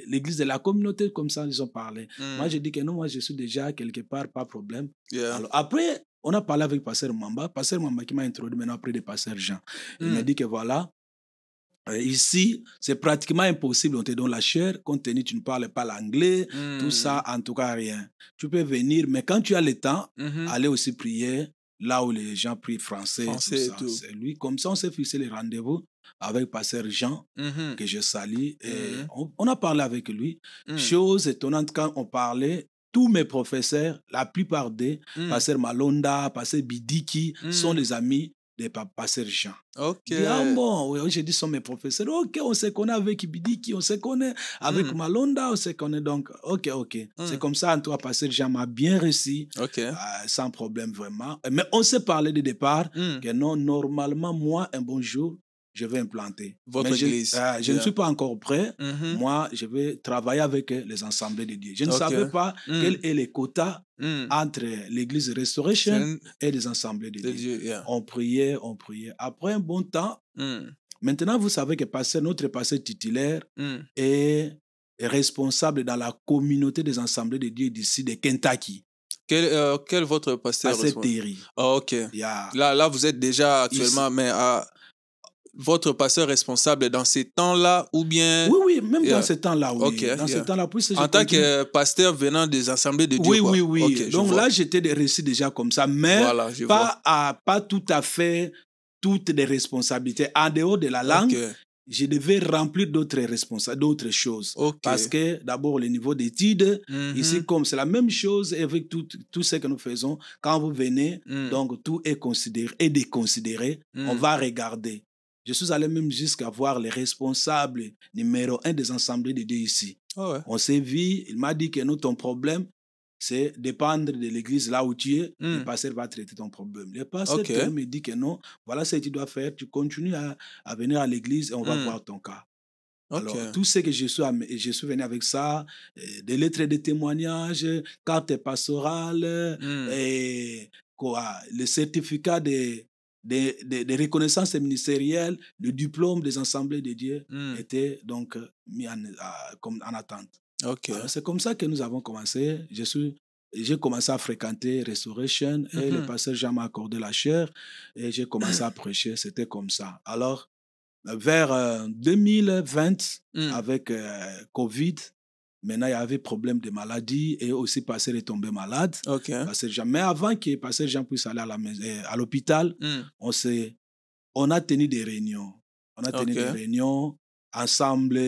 l'église de la communauté, comme ça, ils ont parlé. Moi, j'ai dit que non, moi, je suis déjà quelque part, pas de problème. Alors, après, on a parlé avec Pasteur Mamba qui m'a introduit maintenant auprès de Pasteur Jean. Il m'a dit que voilà, ici, c'est pratiquement impossible, on te donne la chair, compte tenu tu ne parles pas l'anglais, tout ça, en tout cas, rien. Tu peux venir, mais quand tu as le temps, aller aussi prier là où les gens prient français tout ça. C'est lui, comme ça, on s'est fixé les rendez-vous avec Pasteur Jean, que je salue, et on a parlé avec lui. Chose étonnante, quand on parlait, tous mes professeurs, la plupart des, Pasteur Malonda, Pasteur Bidiki, sont des amis de Pasteur Jean. Ok. Bon, oui, j'ai dit, sont mes professeurs. Ok, on se connaît avec Bidiki, on se connaît avec Malonda, on se connaît donc. Ok. C'est comme ça, en toi, Pasteur Jean m'a bien reçu, sans problème vraiment. Mais on s'est parlé de départ que non, normalement, moi, un bon jour, je vais implanter. Votre église. Je ne suis pas encore prêt. Moi, je vais travailler avec les assemblées de Dieu. Je ne savais pas quels sont les quotas entre l'église Restoration et les assemblées de Dieu. On priait. Après un bon temps, maintenant, vous savez que notre pasteur titulaire est responsable dans la communauté des assemblées de Dieu d'ici de Kentucky. Quel votre pasteur? Pasteur Terry. Ok. Là, vous êtes déjà actuellement, mais votre pasteur responsable dans ces temps-là ou bien... Oui, même dans ces temps-là, oui. Dans ces temps-là, en tant que pasteur venant des assemblées de Dieu. Oui. Okay, donc là, j'étais réussi déjà comme ça, mais pas tout à fait toutes les responsabilités. En dehors de la langue, je devais remplir d'autres choses. Parce que d'abord, le niveau d'études, ici, comme c'est la même chose avec tout ce que nous faisons, quand vous venez, donc tout est considéré et déconsidéré, on va regarder. Je suis allé même jusqu'à voir les responsables numéro 1 des assemblées de Dieu ici. On s'est vu, il m'a dit que non, ton problème, c'est dépendre de l'église là où tu es, le pasteur va traiter ton problème. Le pasteur me dit que non, voilà ce que tu dois faire, tu continues à venir à l'église et on va voir ton cas. Alors, tout ce que je suis venu avec ça, des lettres de témoignages, cartes pastorales, et le certificat de reconnaissance ministérielle, le diplôme des assemblées de Dieu était donc mis en attente. C'est comme ça que nous avons commencé. J'ai commencé à fréquenter Restoration et le pasteur Jean m'a accordé la chair et j'ai commencé à prêcher. C'était comme ça. Alors, vers 2020, avec Covid, maintenant, il y avait problème de maladie et aussi pasteur est tombé malade. Mais avant que pasteur Jean puisse aller à l'hôpital, on a tenu des réunions. On a tenu des réunions ensemble.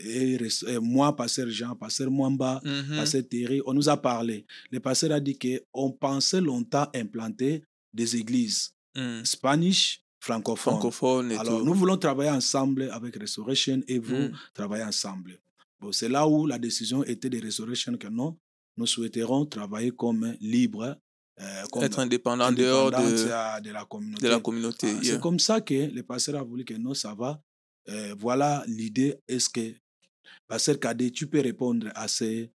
Et moi, pasteur Jean, pasteur Mwamba, pasteur Thierry, on nous a parlé. Le pasteur a dit qu'on pensait longtemps implanter des églises spanish, francophones. Alors, nous voulons travailler ensemble avec Restoration et vous travaillez ensemble. Bon, c'est là où la décision était de Restoration que non, nous souhaiterons travailler comme libre, être indépendant en dehors de la communauté. C'est comme ça que le pasteur a voulu que non, ça va. Voilà l'idée. Est-ce que, pasteur Kadé, tu peux répondre à ces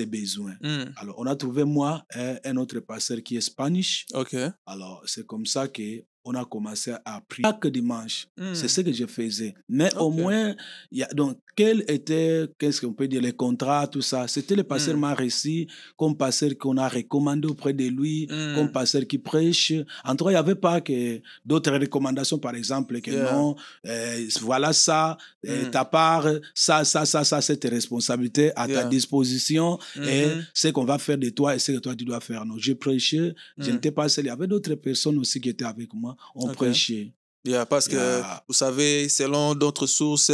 besoins? Alors, on a trouvé, moi, un autre pasteur qui est spanish. Alors, c'est comme ça qu'on a commencé à prier chaque dimanche. C'est ce que je faisais. Mais au moins, donc, qu'est-ce qu'on peut dire, les contrats, tout ça. C'était le pasteur Marécy, comme pasteur qu'on a recommandé auprès de lui, comme pasteur qui prêche. En tout cas, il n'y avait pas que d'autres recommandations, par exemple, que non, voilà ça, ta part, ça, c'est tes responsabilités à ta disposition, et ce qu'on va faire de toi et ce que toi tu dois faire. Non, je prêchais, je n'étais pas seul, il y avait d'autres personnes aussi qui étaient avec moi, on prêchait. Parce que, vous savez, selon d'autres sources,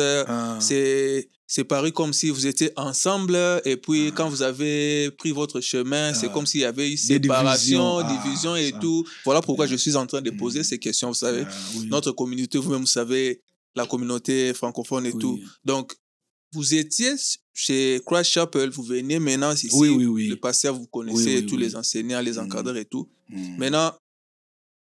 c'est paru comme si vous étiez ensemble et puis quand vous avez pris votre chemin, c'est comme s'il y avait eu séparation, division et tout. Voilà pourquoi je suis en train de poser ces questions. Vous savez, notre communauté, vous-même, vous savez, la communauté francophone et tout. Donc, vous étiez chez Christ Chapel, vous venez maintenant ici. Le pasteur, vous connaissez tous les enseignants, les encadreurs et tout. Maintenant,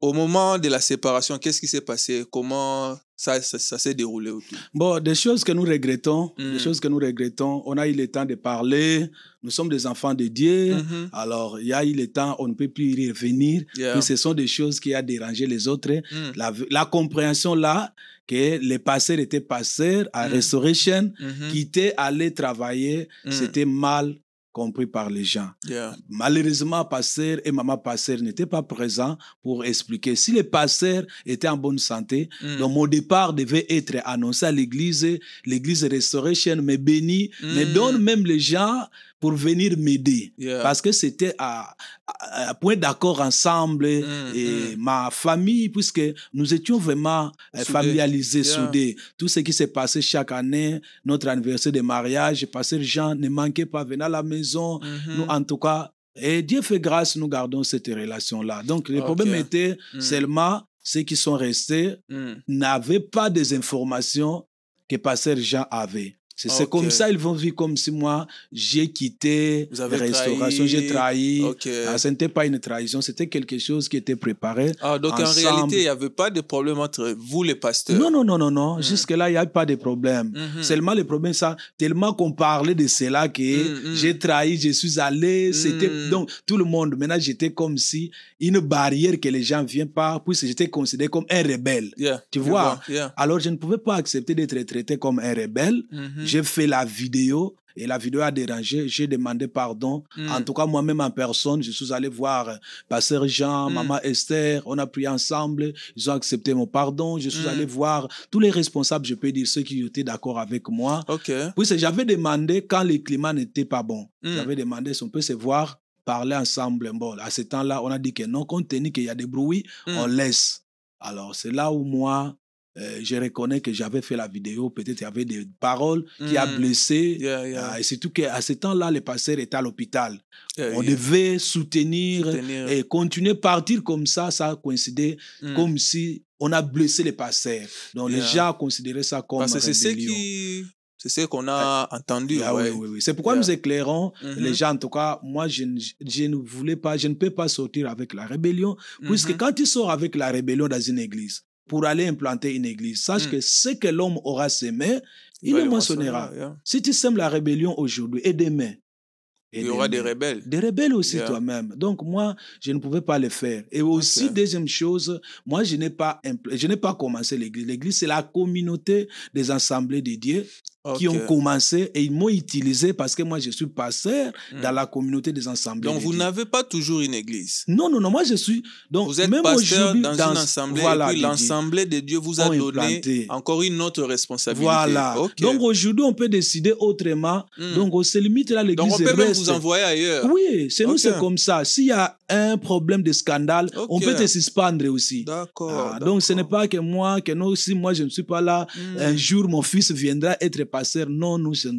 au moment de la séparation, qu'est-ce qui s'est passé? Comment ça s'est déroulé autour? Bon, des choses que nous regrettons, on a eu le temps de parler, nous sommes des enfants de Dieu, alors il y a eu le temps, on ne peut plus y revenir, puis ce sont des choses qui ont dérangé les autres. La compréhension là, que les pasteurs étaient pasteurs à Restoration, qui étaient allés travailler, c'était mal compris par les gens. Malheureusement, pasteur et maman pasteur n'étaient pas présents pour expliquer. Si les pasteurs étaient en bonne santé, donc mon départ devait être annoncé à l'église Restoration me bénit, me donne même les gens pour venir m'aider. Parce que c'était à point d'accord ensemble et ma famille, puisque nous étions vraiment familiarisés, soudés. Tout ce qui s'est passé chaque année, notre anniversaire de mariage, pasteur Jean ne manquait pas venir à la maison. Nous, en tout cas, et Dieu fait grâce, nous gardons cette relation-là. Donc, le problème était seulement ceux qui sont restés n'avaient pas des informations que pasteur Jean avait. C'est comme ça, ils vont vivre comme si moi, j'ai quitté la restauration, j'ai trahi. Ce n'était pas une trahison, c'était quelque chose qui était préparé. Donc ensemble. En réalité, il n'y avait pas de problème entre vous, les pasteurs? Non. Jusque-là, il n'y a pas de problème. Seulement, le problème, ça, tellement qu'on parlait de cela que j'ai trahi, je suis allé. Donc, tout le monde, maintenant, j'étais comme si une barrière que les gens ne viennent pas, puisque j'étais considéré comme un rebelle. Tu vois? Alors, je ne pouvais pas accepter d'être traité comme un rebelle. J'ai fait la vidéo et la vidéo a dérangé. J'ai demandé pardon. En tout cas, moi-même en personne, je suis allé voir pasteur Jean, maman Esther. On a prié ensemble. Ils ont accepté mon pardon. Je suis allé voir tous les responsables, je peux dire, ceux qui étaient d'accord avec moi. Puis j'avais demandé, quand le climat n'était pas bon, j'avais demandé si on peut se voir, parler ensemble. Bon, à ce temps-là, on a dit que non, compte tenu qu'il y a des bruits, on laisse. Alors, c'est là où moi... je reconnais que j'avais fait la vidéo, peut-être il y avait des paroles qui a blessé. Et surtout qu'à ce temps-là, le pasteur était à l'hôpital. On devait soutenir et continuer à partir comme ça. Ça coïncidait comme si on a blessé le pasteur. Donc les gens considéraient ça comme parce que c'est ce qu'on a entendu. Oui. C'est pourquoi nous éclairons les gens. En tout cas, moi, je ne voulais pas, je ne peux pas sortir avec la rébellion, puisque quand tu sors avec la rébellion dans une église, pour aller implanter une église, sache que ce que l'homme aura semé, il le moissonnera. Si tu sèmes la rébellion aujourd'hui et demain, il y aura des rebelles. Des rebelles aussi toi-même. Donc moi, je ne pouvais pas le faire. Et aussi, deuxième chose, moi, je n'ai pas commencé l'église. L'église, c'est la communauté des assemblées de Dieu qui ont commencé et ils m'ont utilisé parce que moi, je suis pasteur dans la communauté des assemblées. Donc, vous n'avez pas toujours une église? Non, moi, je suis... Donc, vous êtes même pasteur dans une assemblée et puis l'assemblée de Dieu vous a donné encore une autre responsabilité. Voilà. Donc, aujourd'hui, on peut décider autrement. Donc, on se limite là, l'église reste. Donc, on peut même vous envoyer ailleurs. Oui, nous, c'est comme ça. S'il y a un problème de scandale, on peut te suspendre aussi. D'accord. Donc, ce n'est pas que moi, si moi, je ne suis pas là, un jour, mon fils viendra être pasteur. Non, ça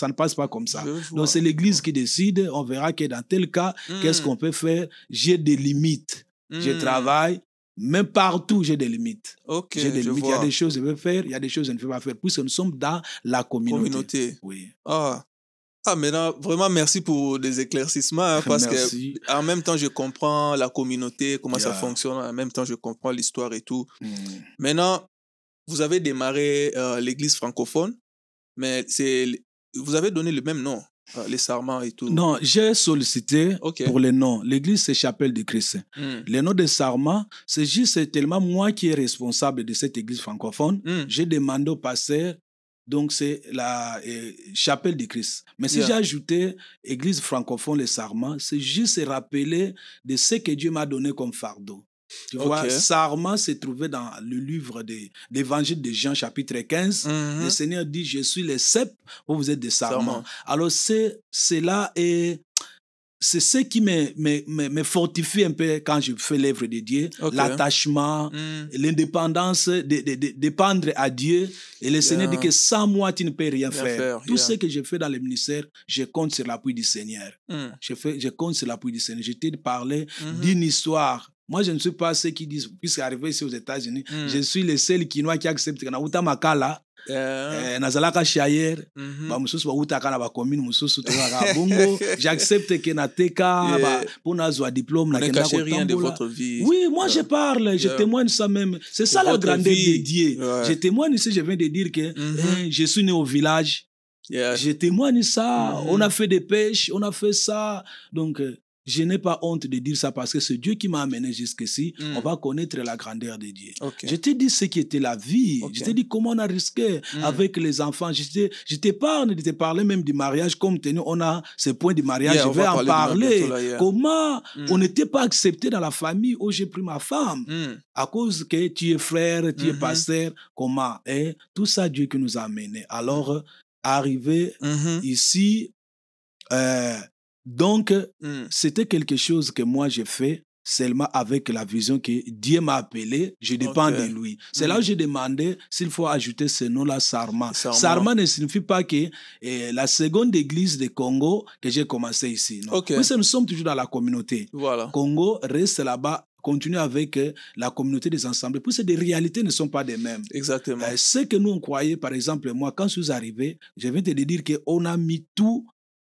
ne passe pas comme ça. Donc, c'est l'église qui décide. On verra que dans tel cas, qu'est-ce qu'on peut faire? J'ai des limites. Je travaille. Même partout, j'ai des limites. J'ai des limites. Il y a des choses que je veux faire, il y a des choses que je ne peux pas faire, puisque nous sommes dans la communauté. Oui. Maintenant, vraiment, merci pour les éclaircissements, parce que en même temps, je comprends la communauté, comment ça fonctionne, en même temps, je comprends l'histoire et tout. Maintenant, vous avez démarré l'église francophone, mais vous avez donné le même nom. Les Sarments et tout. Non, j'ai sollicité pour les noms. L'église, c'est Chapelle de Christ. Le nom des Sarments, c'est tellement moi qui est responsable de cette église francophone. J'ai demandé au pasteur, donc c'est la Chapelle de Christ. Mais si j'ai ajouté église francophone, les Sarments, c'est juste se rappeler de ce que Dieu m'a donné comme fardeau. Tu vois, Sarment s'est trouvé dans le livre de l'évangile de Jean, chapitre 15. Le Seigneur dit, je suis le cep, vous êtes des sarments. Alors, cela est... C'est ce qui me fortifie un peu quand je fais l'œuvre de Dieu, l'attachement, l'indépendance, de dépendre à Dieu. Et le Seigneur dit que sans moi, tu ne peux rien faire. Tout ce que je fais dans le ministère, je compte sur l'appui du Seigneur. Je compte sur l'appui du Seigneur. Je t'ai parlé d'une histoire Moi, je ne suis pas ceux qui disent, puisque arrivé ici aux États-Unis, je suis le seul Quinois qui accepte que Nauta Makala, Nazalaka Shayer, j'accepte que Nateka, pour Nazwa diplôme, ne cachez rien de votre vie. Oui, moi je parle, je témoigne ça même. C'est ça la grandeur de Dieu. Je témoigne ici, je viens de dire que je suis né au village. Je témoigne ça. On a fait des pêches, on a fait ça. Donc, je n'ai pas honte de dire ça parce que c'est Dieu qui m'a amené jusqu'ici. On va connaître la grandeur de Dieu. Je t'ai dit ce qui était la vie. Je t'ai dit comment on a risqué avec les enfants. Je t'épargne de te parler même du mariage. Comme on a ce point du mariage, je vais en parler. Comment on n'était pas accepté dans la famille où j'ai pris ma femme. À cause que tu es frère, tu es pasteur. Comment? Tout ça, Dieu qui nous a amenés. Alors, arrivé ici... Donc, c'était quelque chose que moi j'ai fait seulement avec la vision que Dieu m'a appelé, je dépends de lui. C'est là où j'ai demandé s'il faut ajouter ce nom-là, Sarma. Sarma ne signifie pas que la seconde église de Congo que j'ai commencé ici. Non. Oui, nous sommes toujours dans la communauté. Voilà. Congo reste là-bas, continue avec la communauté des ensembles. Puis les réalités ne sont pas les mêmes. Exactement. Ce que nous on croyait, par exemple, moi, quand je suis arrivé, je viens te dire qu'on a mis tout,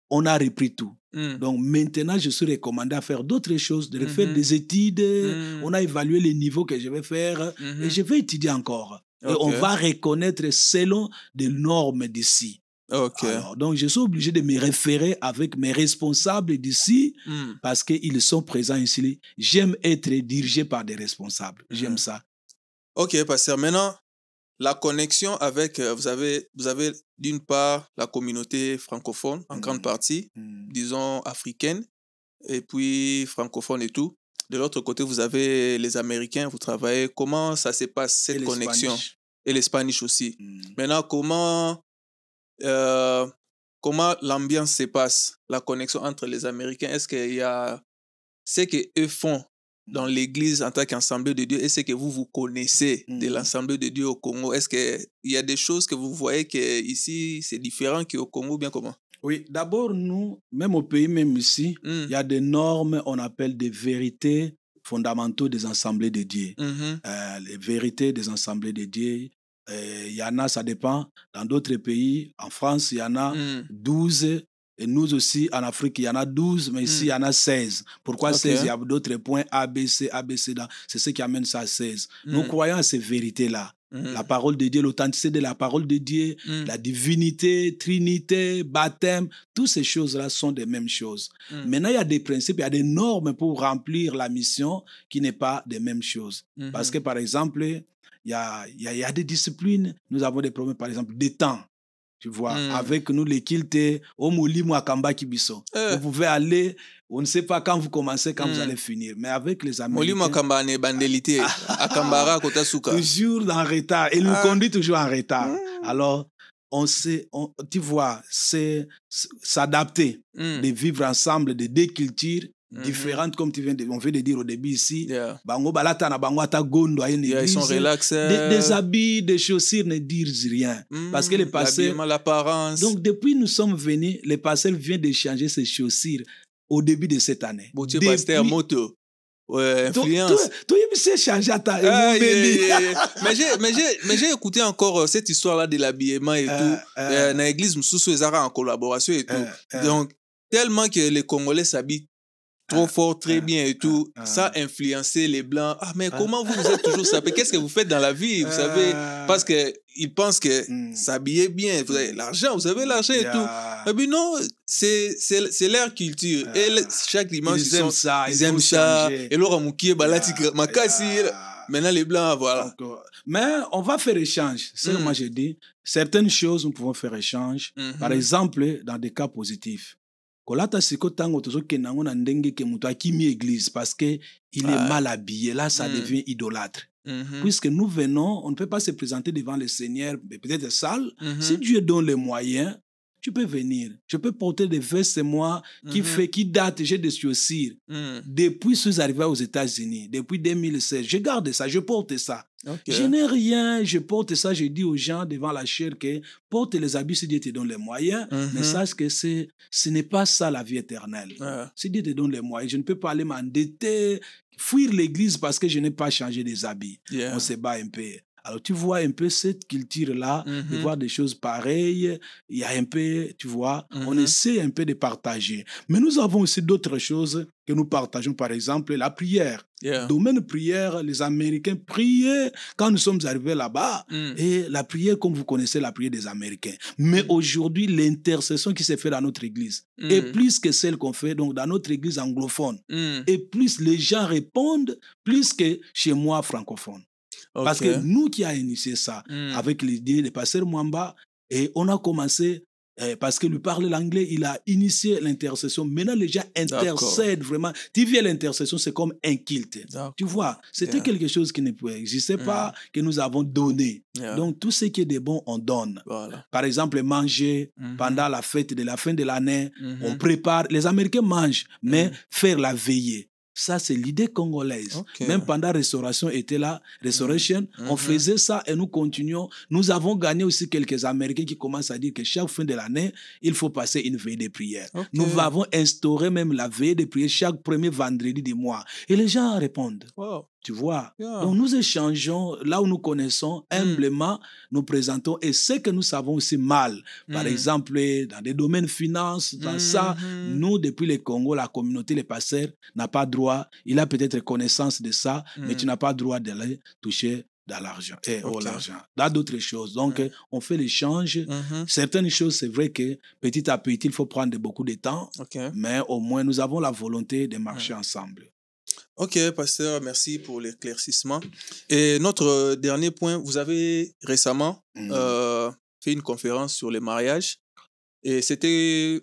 on a repris tout. Donc maintenant, je suis recommandé à faire d'autres choses, de faire des études. On a évalué les niveaux que je vais faire et je vais étudier encore. Et on va reconnaître selon des normes d'ici. Alors, donc, je suis obligé de me référer avec mes responsables d'ici parce qu'ils sont présents ici. J'aime être dirigé par des responsables. J'aime ça. Ok, pasteur. Maintenant, la connexion avec, vous avez d'une part la communauté francophone, en grande partie, disons africaine, et puis francophone et tout. De l'autre côté, vous avez les Américains, vous travaillez. Comment ça se passe, cette connexion? Et l'espagnol aussi. Maintenant, comment l'ambiance se passe, la connexion entre les Américains? Est-ce qu'il y a ce qu'eux font dans l'église en tant qu'Assemblée de Dieu et ce que vous connaissez de l'Assemblée de Dieu au Congo? Est-ce qu'il y a des choses que vous voyez qu'ici, c'est différent qu'au Congo, bien comment? Oui, d'abord, nous, même au pays, même ici, il y a des normes, on appelle des vérités fondamentaux des Assemblées de Dieu. Les vérités des Assemblées de Dieu, il y en a, ça dépend. Dans d'autres pays, en France, il y en a 12. Et nous aussi, en Afrique, il y en a 12, mais ici, il y en a 16. Pourquoi 16? Il y a d'autres points ABC, c'est ce qui amène ça à 16. Nous croyons à ces vérités-là. La parole de Dieu, l'authenticité de la parole de Dieu, la divinité, trinité, baptême, toutes ces choses-là sont des mêmes choses. Maintenant, il y a des principes, il y a des normes pour remplir la mission qui n'est pas des mêmes choses. Parce que, par exemple, il y a des disciplines, nous avons des problèmes, par exemple, des temps. Tu vois, avec nous, les kiltés, au Mouli, Mwakamba, Kibiso. Vous pouvez aller, on ne sait pas quand vous commencez, quand vous allez finir. Mais avec les Américains. Mouli, Mwakamba, ne bandelité. Akambara, Kotasuka. Toujours en retard. Et nous conduit toujours en retard. Alors, tu vois, c'est s'adapter, de vivre ensemble, de deux cultures différentes, comme on vient de dire au début ici. Bango balata na bango ata gondo à une église. Ils sont relaxés. Des habits, des chaussures ne disent rien. Parce que les pasteurs... l'apparence. Donc, depuis nous sommes venus, les pasteurs viennent de changer ces chaussures au début de cette année. Boutier pasteur moto. Ouais, influence. Toi, il s'est changé à ta... Mais j'ai écouté encore cette histoire-là de l'habillement et tout. Dans l'église, Moussoussou et Zara en collaboration et tout. Donc, tellement que les Congolais s'habillent trop fort, très bien et tout, ça a influencé les Blancs. Ah, mais comment vous êtes toujours sapés? Qu'est-ce que vous faites dans la vie? Vous savez, parce qu'ils pensent que s'habiller bien, vous avez l'argent, vous avez l'argent et tout. Mais puis non, c'est leur culture. Et chaque dimanche, ils aiment ça. Et leur moukié, makasi. Maintenant, les Blancs, voilà. Mais on va faire échange. C'est ce que moi j'ai dit. Certaines choses, nous pouvons faire échange. Par exemple, dans des cas positifs. Kolata siko tango tozo kenango na ndenge ke muto akimi église parce que il est mal habillé. Là, ça devient idolâtre. Puisque nous venons, on ne peut pas se présenter devant le Seigneur, mais peut-être sale. Si Dieu donne les moyens, tu peux venir. Je peux porter des vestes, moi, qui datent, j'ai des chaussures. Depuis que je suis arrivé aux États-Unis, depuis 2016, je garde ça, je porte ça. Je n'ai rien, je porte ça, je dis aux gens devant la chair que porte les habits si Dieu te donne les moyens, mais sache que ce n'est pas ça la vie éternelle. Si Dieu te donne les moyens, je ne peux pas aller m'endetter, fuir l'église parce que je n'ai pas changé des habits. On se bat un peu. Alors, tu vois un peu cette culture-là, de voir des choses pareilles, il y a un peu, tu vois, on essaie un peu de partager. Mais nous avons aussi d'autres choses que nous partageons, par exemple, la prière. Domaine prière, les Américains priaient quand nous sommes arrivés là-bas. Et la prière, comme vous connaissez, la prière des Américains. Mais aujourd'hui, l'intercession qui s'est faite dans notre église est plus que celle qu'on fait donc, dans notre église anglophone. Et plus les gens répondent, plus que chez moi francophone. Parce que nous qui avons initié ça, avec l'idée de pasteur Mwamba, et on a commencé, parce que lui parle l'anglais, il a initié l'intercession. Maintenant, les gens intercèdent vraiment. Tu viens l'intercession, c'est comme un kilt. Tu vois, c'était quelque chose qui n'existait pas, que nous avons donné. Donc, tout ce qui est de bon, on donne. Voilà. Par exemple, manger pendant la fête de la fin de l'année, on prépare. Les Américains mangent, mais faire la veillée. Ça, c'est l'idée congolaise. Même pendant la restauration était là, Restoration, on faisait ça et nous continuons. Nous avons gagné aussi quelques Américains qui commencent à dire que chaque fin de l'année, il faut passer une veillée de prière. Nous avons instauré même la veillée de prière chaque premier vendredi du mois. Et les gens répondent. Wow. Tu vois, donc nous échangeons là où nous connaissons humblement, nous présentons et ce que nous savons aussi mal. Par exemple, dans des domaines finances, dans ça, nous, depuis le Congo, la communauté, les pasteurs, n'a pas droit, il a peut-être connaissance de ça, mais tu n'as pas droit d'aller toucher dans l'argent, l'argent, dans d'autres choses. Donc, on fait l'échange. Certaines choses, c'est vrai que petit à petit, il faut prendre beaucoup de temps, mais au moins, nous avons la volonté de marcher ensemble. Ok, pasteur, merci pour l'éclaircissement. Et notre dernier point, vous avez récemment fait une conférence sur les mariages. Et c'était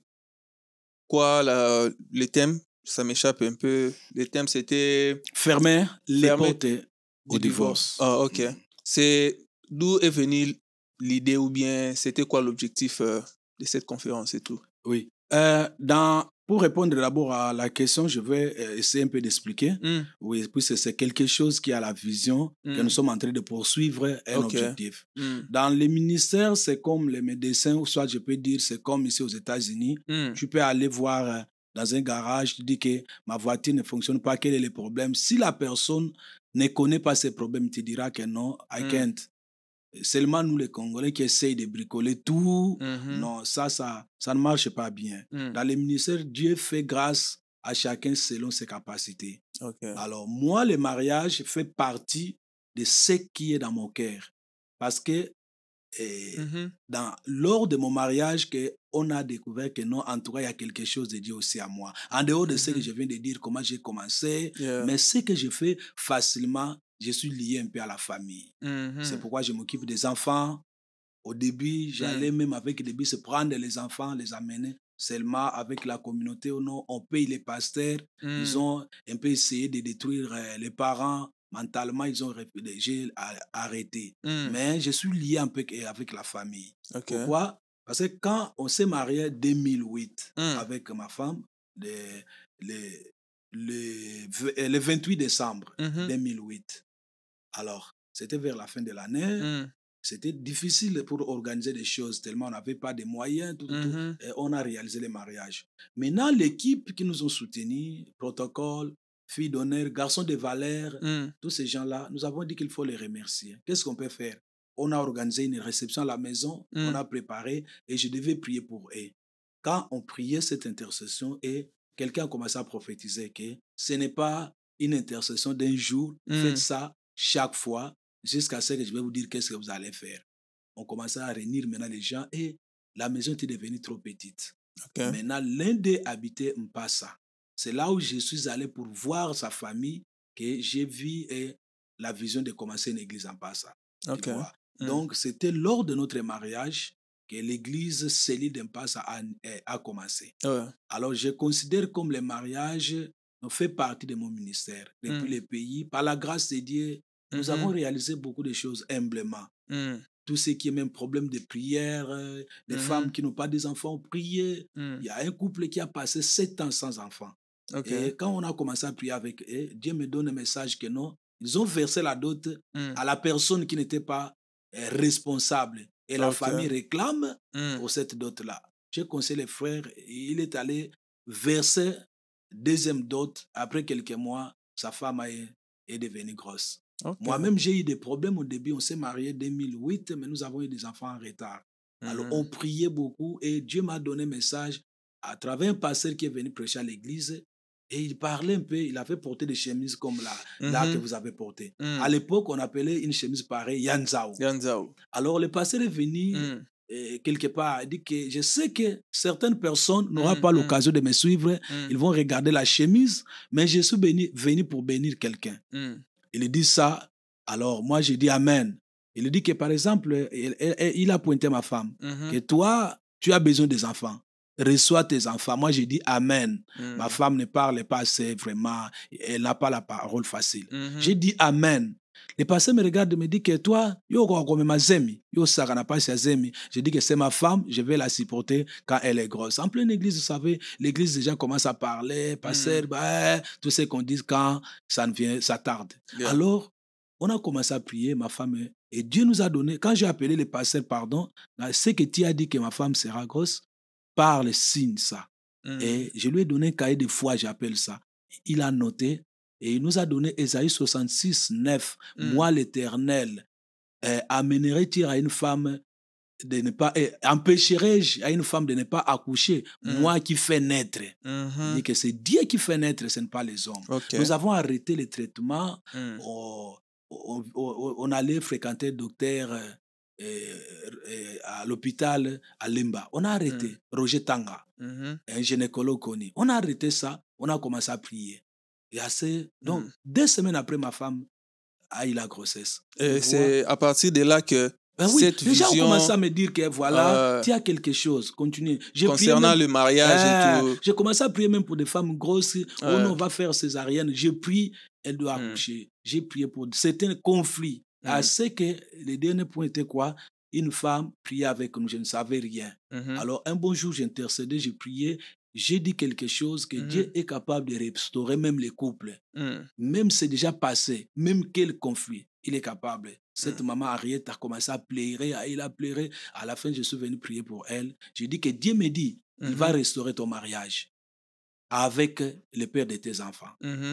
quoi le thème? Ça m'échappe un peu. Le thème, c'était... Fermer les portes au divorce. Ah, ok. C'est d'où est venue l'idée ou bien c'était quoi l'objectif de cette conférence et tout? Oui. Pour répondre d'abord à la question, je vais essayer un peu d'expliquer. Oui, puisque c'est quelque chose qui a la vision que nous sommes en train de poursuivre un objectif. Dans les ministères, c'est comme les médecins, ou soit je peux dire, c'est comme ici aux États-Unis. Tu peux aller voir dans un garage, tu dis que ma voiture ne fonctionne pas, quel est le problème? Si la personne ne connaît pas ces problèmes, tu diras que non, I can't. Seulement nous les Congolais qui essayent de bricoler tout, non, ça ne marche pas bien. Dans les ministères, Dieu fait grâce à chacun selon ses capacités. Alors moi, le mariage fait partie de ce qui est dans mon cœur. Parce que lors de mon mariage, on a découvert que non, en tout cas, il y a quelque chose de Dieu aussi à moi. En dehors de ce que je viens de dire, comment j'ai commencé, mais ce que je fais facilement, je suis lié un peu à la famille. C'est pourquoi je m'occupe des enfants. Au début, j'allais même avec des bus prendre les enfants, les amener. Seulement avec la communauté, on paye les pasteurs. Ils ont un peu essayé de détruire les parents. Mentalement, ils ont arrêté. Mais je suis lié un peu avec la famille. Pourquoi? Parce que quand on s'est marié en 2008 avec ma femme, le 28 décembre 2008, alors, c'était vers la fin de l'année. C'était difficile pour organiser des choses, tellement on n'avait pas de moyens, tout, et on a réalisé les mariages. Maintenant, l'équipe qui nous ont soutenus, protocole, filles d'honneur, garçons de valeur, tous ces gens-là, nous avons dit qu'il faut les remercier. Qu'est-ce qu'on peut faire? On a organisé une réception à la maison, on a préparé, et je devais prier pour eux. Quand on priait cette intercession, et quelqu'un a commencé à prophétiser que ce n'est pas une intercession d'un jour, faites ça chaque fois, jusqu'à ce que je vais vous dire qu'est-ce que vous allez faire. On commençait à réunir maintenant les gens et la maison était devenue trop petite. Maintenant, l'un d'eux habitait Mpassa. C'est là où je suis allé pour voir sa famille que j'ai vu et la vision de commencer une église en Mpassa. Donc, c'était lors de notre mariage que l'église Célie de Mpassa a commencé. Alors, je considère comme le mariage fait partie de mon ministère. Depuis le pays, par la grâce de Dieu, nous avons réalisé beaucoup de choses humblement. Tout ce qui est même problème de prière, des femmes qui n'ont pas des enfants ont prié. Il y a un couple qui a passé 7 ans sans enfants. Et quand on a commencé à prier avec eux, Dieu me donne un message que non, ils ont versé la dot à la personne qui n'était pas responsable. Et la famille réclame pour cette dot-là. J'ai conseillé les frères, il est allé verser deuxième dot. Après quelques mois, sa femme est devenue grosse. Moi-même, j'ai eu des problèmes au début. On s'est mariés en 2008, mais nous avons eu des enfants en retard. Alors, on priait beaucoup et Dieu m'a donné un message à travers un pasteur qui est venu prêcher à l'église. Et il parlait un peu, il avait porté des chemises comme là que vous avez porté. À l'époque, on appelait une chemise pareille Yanzao. Alors, le pasteur est venu quelque part, il dit que je sais que certaines personnes n'auront pas l'occasion de me suivre, ils vont regarder la chemise, mais je suis venu pour bénir quelqu'un. Il dit ça, alors moi j'ai dit Amen. Il dit que par exemple, il a pointé ma femme, que toi, tu as besoin des enfants. Reçois tes enfants. Moi, j'ai dit Amen. Ma femme ne parle pas assez, vraiment. Elle n'a pas la parole facile. J'ai dit Amen. Le pasteur me regarde et me dit que toi, je dis que c'est ma femme, je vais la supporter quand elle est grosse. En pleine église, vous savez, l'église déjà commence à parler, pasteur, tout ce qu'on dit quand ça tarde. Yeah. Alors, on a commencé à prier, ma femme, et Dieu nous a donné, quand j'ai appelé le pasteur, pardon, ce que tu as dit que ma femme sera grosse, parle, signe ça. Et je lui ai donné un cahier de foi, j'appelle ça. Il a noté et il nous a donné Ésaïe 66, 9. Moi, l'Éternel, amènerai-tu à une femme de ne pas... empêcherai-je à une femme de ne pas accoucher, moi qui fais naître. Il dit que c'est Dieu qui fait naître, ce n'est pas les hommes. Nous avons arrêté le traitement. On allait fréquenter le docteur... à l'hôpital à Limba. On a arrêté. Roger Tanga, un gynécologue connu. On a arrêté ça. On a commencé à prier. Et donc, 2 semaines après, ma femme a eu la grossesse. Et c'est à partir de là que cette les gens vision... ont commencé à me dire que voilà, tu as quelque chose. Continue. Concernant le mariage et tout. J'ai commencé à prier même pour des femmes grosses. On va faire césarienne. Je prie, elle doit accoucher. J'ai prié pour certains conflits. C'est que le dernier point était quoi? Une femme priait avec nous, je ne savais rien. Alors, un bon jour, j'intercédais, j'ai prié, j'ai dit quelque chose que Dieu est capable de restaurer même les couples. Même c'est déjà passé, même quel conflit, il est capable. Cette maman Ariette a commencé à pleurer, elle a pleuré. À la fin, je suis venu prier pour elle. J'ai dit que Dieu me dit, il va restaurer ton mariage avec le père de tes enfants.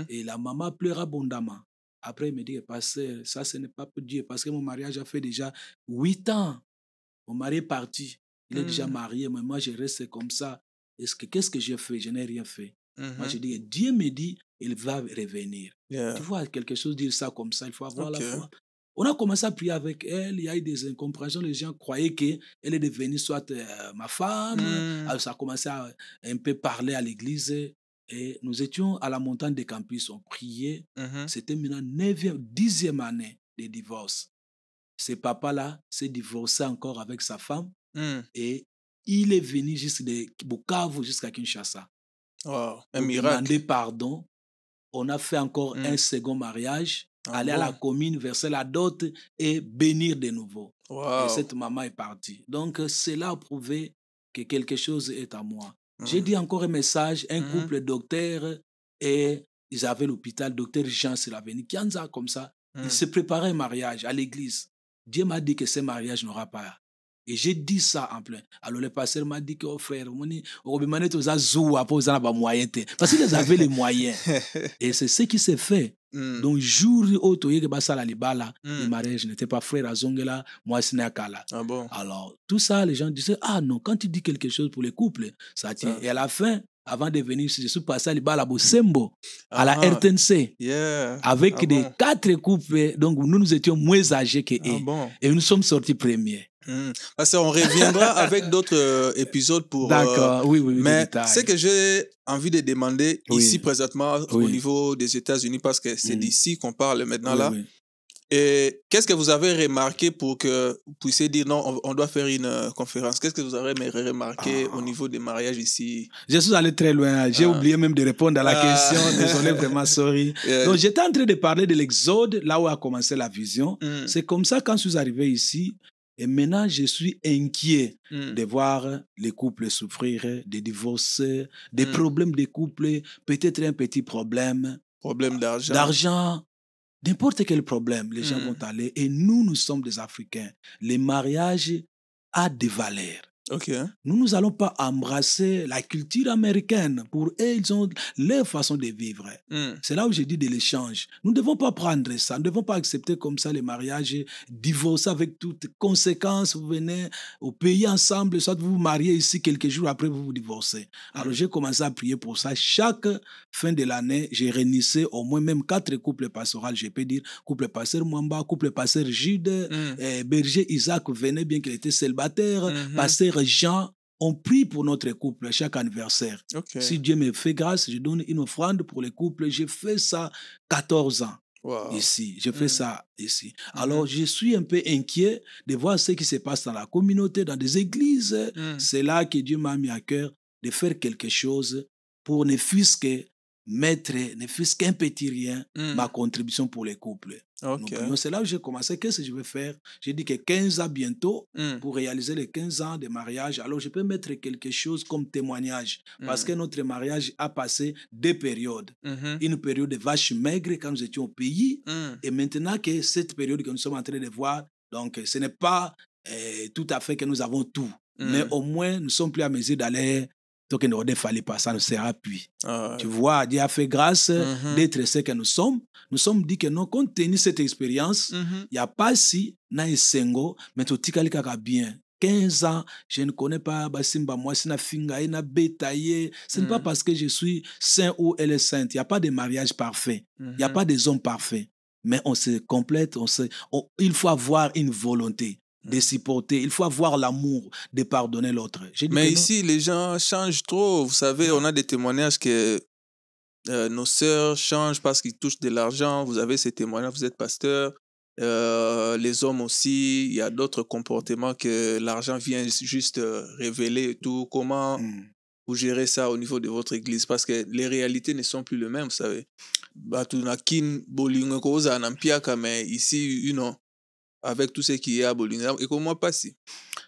Et la maman pleure abondamment. Après, il me dit, pasteur, ça, ce n'est pas pour Dieu, parce que mon mariage a fait déjà 8 ans. Mon mari est parti. Il est déjà marié, mais moi, je reste comme ça. Qu'est-ce que j'ai fait? Je n'ai rien fait. Moi, je dis, Dieu me dit, il va revenir. Tu vois, quelque chose, dire ça comme ça, il faut avoir la foi. On a commencé à prier avec elle, il y a eu des incompréhensions, les gens croyaient qu'elle est devenue soit ma femme. Alors, ça a commencé à un peu parler à l'église. Et nous étions à la montagne des campus, on priait. C'était maintenant 9e, 10e année de divorce. Ce papa-là s'est divorcé encore avec sa femme et il est venu jusqu'à Bukavu, jusqu'à Kinshasa. Wow, un pour miracle. Demander pardon. On a fait encore un second mariage, aller à la commune, verser la dot et bénir de nouveau. Wow. Et cette maman est partie. Donc, cela a prouvé que quelque chose est à moi. J'ai dit encore un message, un couple docteur et ils avaient l'hôpital, docteur Jean Selaveni, Kianza comme ça. Ils se préparaient un mariage à l'église. Dieu m'a dit que ce mariage n'aura pas. Et j'ai dit ça en plein. Alors le pasteur m'a dit que, oh frère, parce qu'ils avaient les moyens. Et c'est ce qui s'est fait. Donc, jour où le mariage n'était pas frère à Zongela, moi, c'est Nakala. Ah bon? Alors, tout ça, les gens disaient, ah non, quand tu dis quelque chose pour les couples, ça tient. Et à la fin, avant de venir, je suis passé à Libala Bosembo, à la RTNC, avec des 4 couples. Donc, nous étions moins âgés qu'eux. Et nous sommes sortis premiers. Parce qu'on reviendra avec d'autres épisodes pour... D'accord, oui. Mais ce que j'ai envie de demander ici présentement au niveau des États-Unis, parce que c'est d'ici qu'on parle maintenant là. Et qu'est-ce que vous avez remarqué pour que vous puissiez dire non, on doit faire une conférence? Qu'est-ce que vous avez remarqué au niveau des mariages ici? Je suis allé très loin. J'ai oublié même de répondre à la question. Désolé, vraiment, sorry. Donc, j'étais en train de parler de l'Exode, là où a commencé la vision. C'est comme ça, quand je suis arrivé ici, et maintenant, je suis inquiet de voir les couples souffrir, des divorces, des problèmes de couple, peut-être un petit problème. Problème d'argent. D'argent. n'importe quel problème, les gens vont aller. Et nous sommes des Africains. Le mariage a des valeurs. Okay. Nous allons pas embrasser la culture américaine. Pour eux, ils ont leur façon de vivre. C'est là où je dis de l'échange. Nous ne devons pas prendre ça. Nous ne devons pas accepter comme ça les mariages, divorcer avec toutes conséquences. Vous venez au pays ensemble, soit vous vous mariez ici, quelques jours après, vous vous divorcez. Alors, j'ai commencé à prier pour ça. Chaque fin de l'année, j'ai réunissé au moins même 4 couples pastoraux, je peux dire, couple pasteur Mwamba, couple pasteur Jude, berger Isaac venait bien qu'il était célibataire, pasteur Jean, on prie pour notre couple chaque anniversaire. Okay. Si Dieu me fait grâce, je donne une offrande pour les couples. J'ai fait ça 14 ans. Wow. Ici, je fais ça ici. Alors, je suis un peu inquiet de voir ce qui se passe dans la communauté, dans des églises. C'est là que Dieu m'a mis à cœur de faire quelque chose pour ne fût-ce que mettre, ne fût-ce qu'un petit rien, ma contribution pour les couples. Okay. C'est là où j'ai commencé. Qu'est-ce que je vais faire? J'ai dit que 15 ans bientôt, pour réaliser les 15 ans de mariage, alors je peux mettre quelque chose comme témoignage. Parce que notre mariage a passé 2 périodes. Une période de vache maigre quand nous étions au pays. Et maintenant que cette période que nous sommes en train de voir, donc ce n'est pas tout à fait que nous avons tout. Mais au moins, nous ne sommes plus à mesure d'aller. Donc, il ne fallait pas, ça nous sera puis. Tu vois, Dieu a fait grâce d'être ce que nous sommes. Nous sommes dit que non, compte tenu de cette expérience, il n'y a pas si, na esengo, mais tout est bien. 15 ans, je ne connais pas Basimba, moi, c'est na finga, na bétaillé. Ce n'est pas parce que je suis saint ou elle est sainte. Il n'y a pas de mariage parfait. Il n'y a pas des hommes parfaits. Mais on se complète, il faut avoir une volonté de supporter, il faut avoir l'amour de pardonner l'autre. Mais ici, les gens changent trop. Vous savez, on a des témoignages que nos sœurs changent parce qu'ils touchent de l'argent. Vous avez ces témoignages, vous êtes pasteur. Les hommes aussi, il y a d'autres comportements que l'argent vient juste révéler et tout. Comment vous gérez ça au niveau de votre église? Parce que les réalités ne sont plus les mêmes, vous savez. Mais ici, avec tout ce qui est à Bolinga, et comment passer?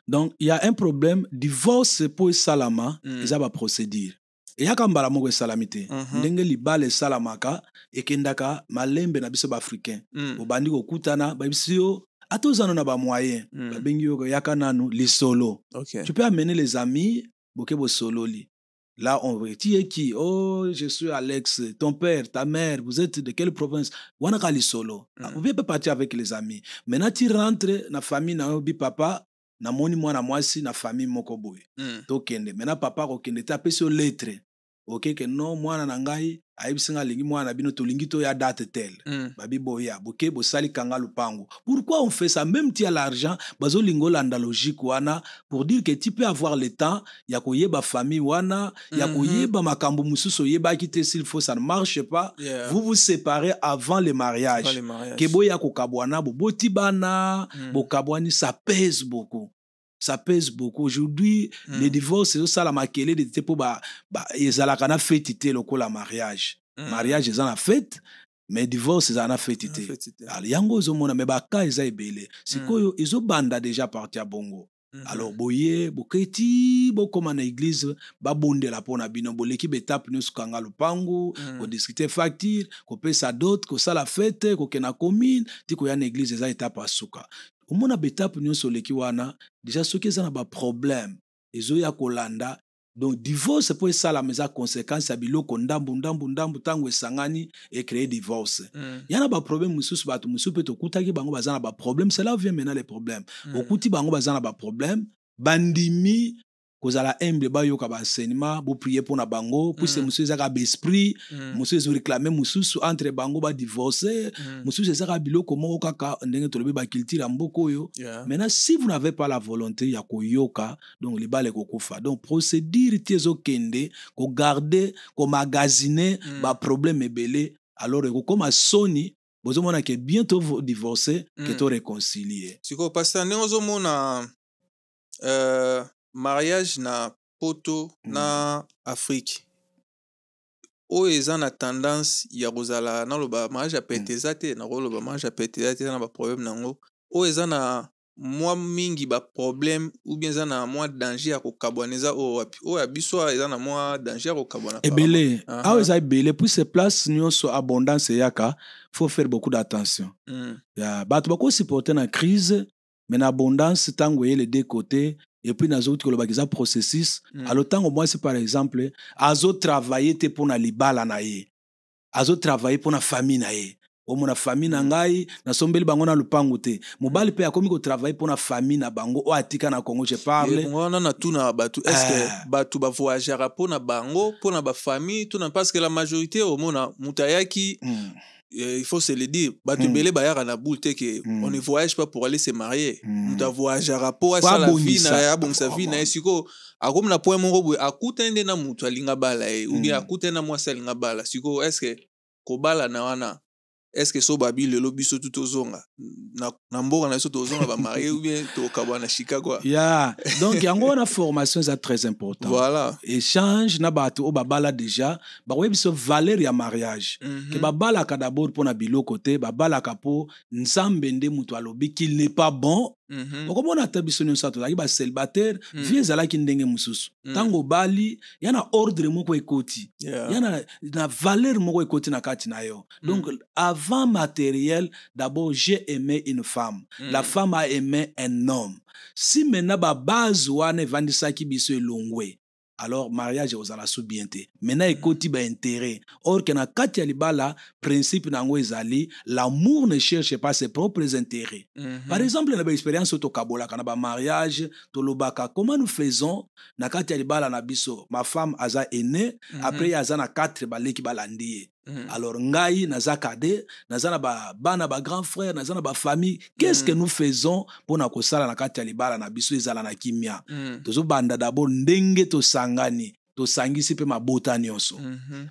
Donc, il y a un problème. Divorce pour Salama, ils ont procédure. Et il y a un problème salamité. Ndenge libale salamaka et kendaka malembe na biso africain. Obandi ko kutana ba biso atozana na ba moyen. Ba bengi yo yaka nanu li solo. Tu peux amener les amis boke bo solo li. Là, on veut dire qui? Oh, je suis Alex, ton père, ta mère, vous êtes de quelle province? Wanaka li solo. Vous pouvez pas partir avec les amis. Maintenant, tu rentres dans la famille, na bi papa, na moni mwana mwasi, na famille moko boy. Tokende. Maintenant, papa, okende, tape sur lettre. Ok, que non, mwana na ngai, aïbisinga lingi mwana bino to lingi to ya date tel. Babi boya, boke bo sali kanga lupango. Pourquoi on fait ça? Même tu as l'argent, bazo lingo l'andalogique wana, pour dire que tu peux avoir le temps, ya koyeba famille wana, ya koyeba makambo mususo yeba kite s'il faut, ça ne marche pas. Vous vous séparez avant le mariage. Que boya ko kabwana, bo boti bana, bo kabwani, ça pèse beaucoup. Ça pèse beaucoup. Aujourd'hui, les divorces, c'est ça la maquille de type ils ont la fête le mariage. Mariage, ils en a fait, mais divorce, ils en a fait. Alors, yango zomona mais baka ils a ebele. C'est quoi ils ont banda déjà parti à Bongo. Alors boye boketi bokoma na église babonde la pona bino boleki betape nous kanga lupango ko discuter facture ko pesa d'autres ko sala fête ko kena commune ti ko ya na église za étape asuka. Omona betape nyonso leki wana déjà soki eza na ba problème ezoya kolanda. Donc divorce pour ça la mesa conséquence ya biloko ndambu tango esangani et créer divorce. Yana ba problème mususu batu mususu pe to kutaki bango bazana ba problème, c'est là où vient maintenant les problèmes. Okuti bango bazana ba problème, bandimi kozala humble ba yoka ba enseignement, bo prier pour na bango, puisque mususu ezaka ba esprit, mususu ezo réclamer mususu entre bango ba divorcer, mususu ezaka biloko moko kaka ndenge tolobi ba culture mboko yo. Maintenant si vous n'avez pas la volonté ya koyoka, donc les balles kokufa. Donc procédure tiezo kende, ko garder, ko magasiner ba problème ebele, alors comme à Sony bozomona que bientôt vous divorcer, que to réconcilier. Siko pasteur nezomona mariage na poto na Afrique. O eza na tendance ya kozala na loba mariage a pété zate na loba mariage a pété zate na ba problème nango. O eza na moi mingi ba problème ou bien ça na moi danger à kokaboneza o abiso eza na moi danger à kokabona ebele ah eza ebele puis ces places nyonso abondance yaka faut faire beaucoup d'attention ya bato bako supporter na crise mais na abondance tango ye les deux côtés et puis na autres koloba kiza processus alors tango moi c'est par exemple azo travailler te pour na libala na ye azo travailler pour na famille na ye omona famille na ngai na sombeli bango na lupangu te mobali pe akomi ko travailler pour na famille na bango o atika na Congo je parle ngona na tuna batu est-ce que batu ba voyager pour na bango pour na ba famille tout na parce que la majorité omona mutayaki il faut se le dire batu belé bayara na boule te que on ne voyage pas pour aller se marier muta voyager pour ça la vie na ya bon sa vie na siko akomi na point moko boy akutende na mutu alinga bala ou bien akutenda moi salinga bala siko est-ce que ko bala na wana est-ce que so babi le lobiso tout ozonga na mboka na so tozonga ba marié ou bien to kabana Chicago donc yango na formation est très important voilà échange na bato o babala déjà ba webiso valeur ya mariage que babala ka d'abord pour na biloko te babala ka po nzambe nde mutu alobi qu'il n'est pas bon okomona ta biso nyonso tozalaki ba célibataire vie ezalaki ndenge mosusu tango bali yana ordre moko ekoti yana na valeur moko ekoti na kati na yo donc avant matériel d'abord j'ai aimé une femme la femme a aimé un homme si maintenant ba base wana evandisaki biso elongwe alors mariage ozala sous bien te maintenant ekoti ba intérêt or que na kati ya libala principe nango ezali l'amour ne cherche pas ses propres intérêts par exemple na ba expérience to kabola kana ba mariage to lobaka comment nous faisons na kati ya libala na biso ma femme aza aînée après aza na 4 baleki balandi alors ngai naza kade naza na ba bana ba grand frère naza na ba famille qu'est-ce que nous faisons pour na kosala na kati ya libala na biso ezala na kimia tozo banda d'abord ndenge to sangani to sangisi pe mabota nyonso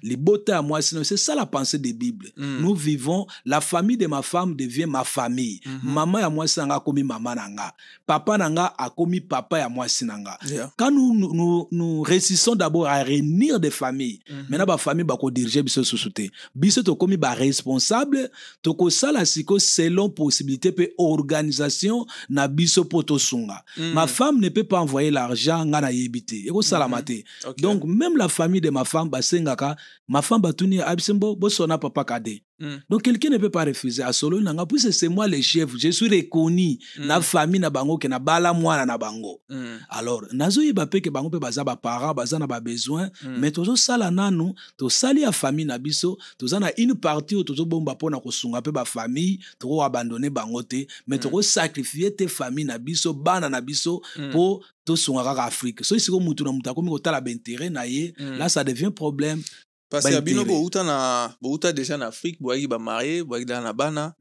libota ya mwasi c'est ça la pensée des Bibles nous vivons la famille de ma femme devient ma famille maman ya mwasi nanga akomi mama nanga papa nanga akomi papa ya mwasi nanga quand nous réussissons d'abord à réunir des familles maintenant ba famille ba ko diriger biso sosute biso to komi ba responsable to ko sala siko selon possibilité pe organisation na biso poto sunga ma femme ne peut pas envoyer l'argent nga na yebite eko sala mate donc même la famille de ma femme basengaka ma femme batuni abisembo bosona papa kade donc quelqu'un ne peut pas refuser à solo nanga puis c'est moi le chef je suis reconnu na famille na bango ke na bala mwana na bango alors nazo yeba pe ke bango pe baza ba parents baza na ba besoin mais tozo sala nanu to sali ya famille na biso toza na une partie tozo bomba pona kosunga pe ba famille to abandonner bango te mais to sacrifier te famille na biso bana na biso pour to sunga kaka Afrique so siko mutu na mutu akomi kotala ba intérêt na ye là ça devient problème parce que bino bouta déjà en Afrique boaki ba marié boaki na bana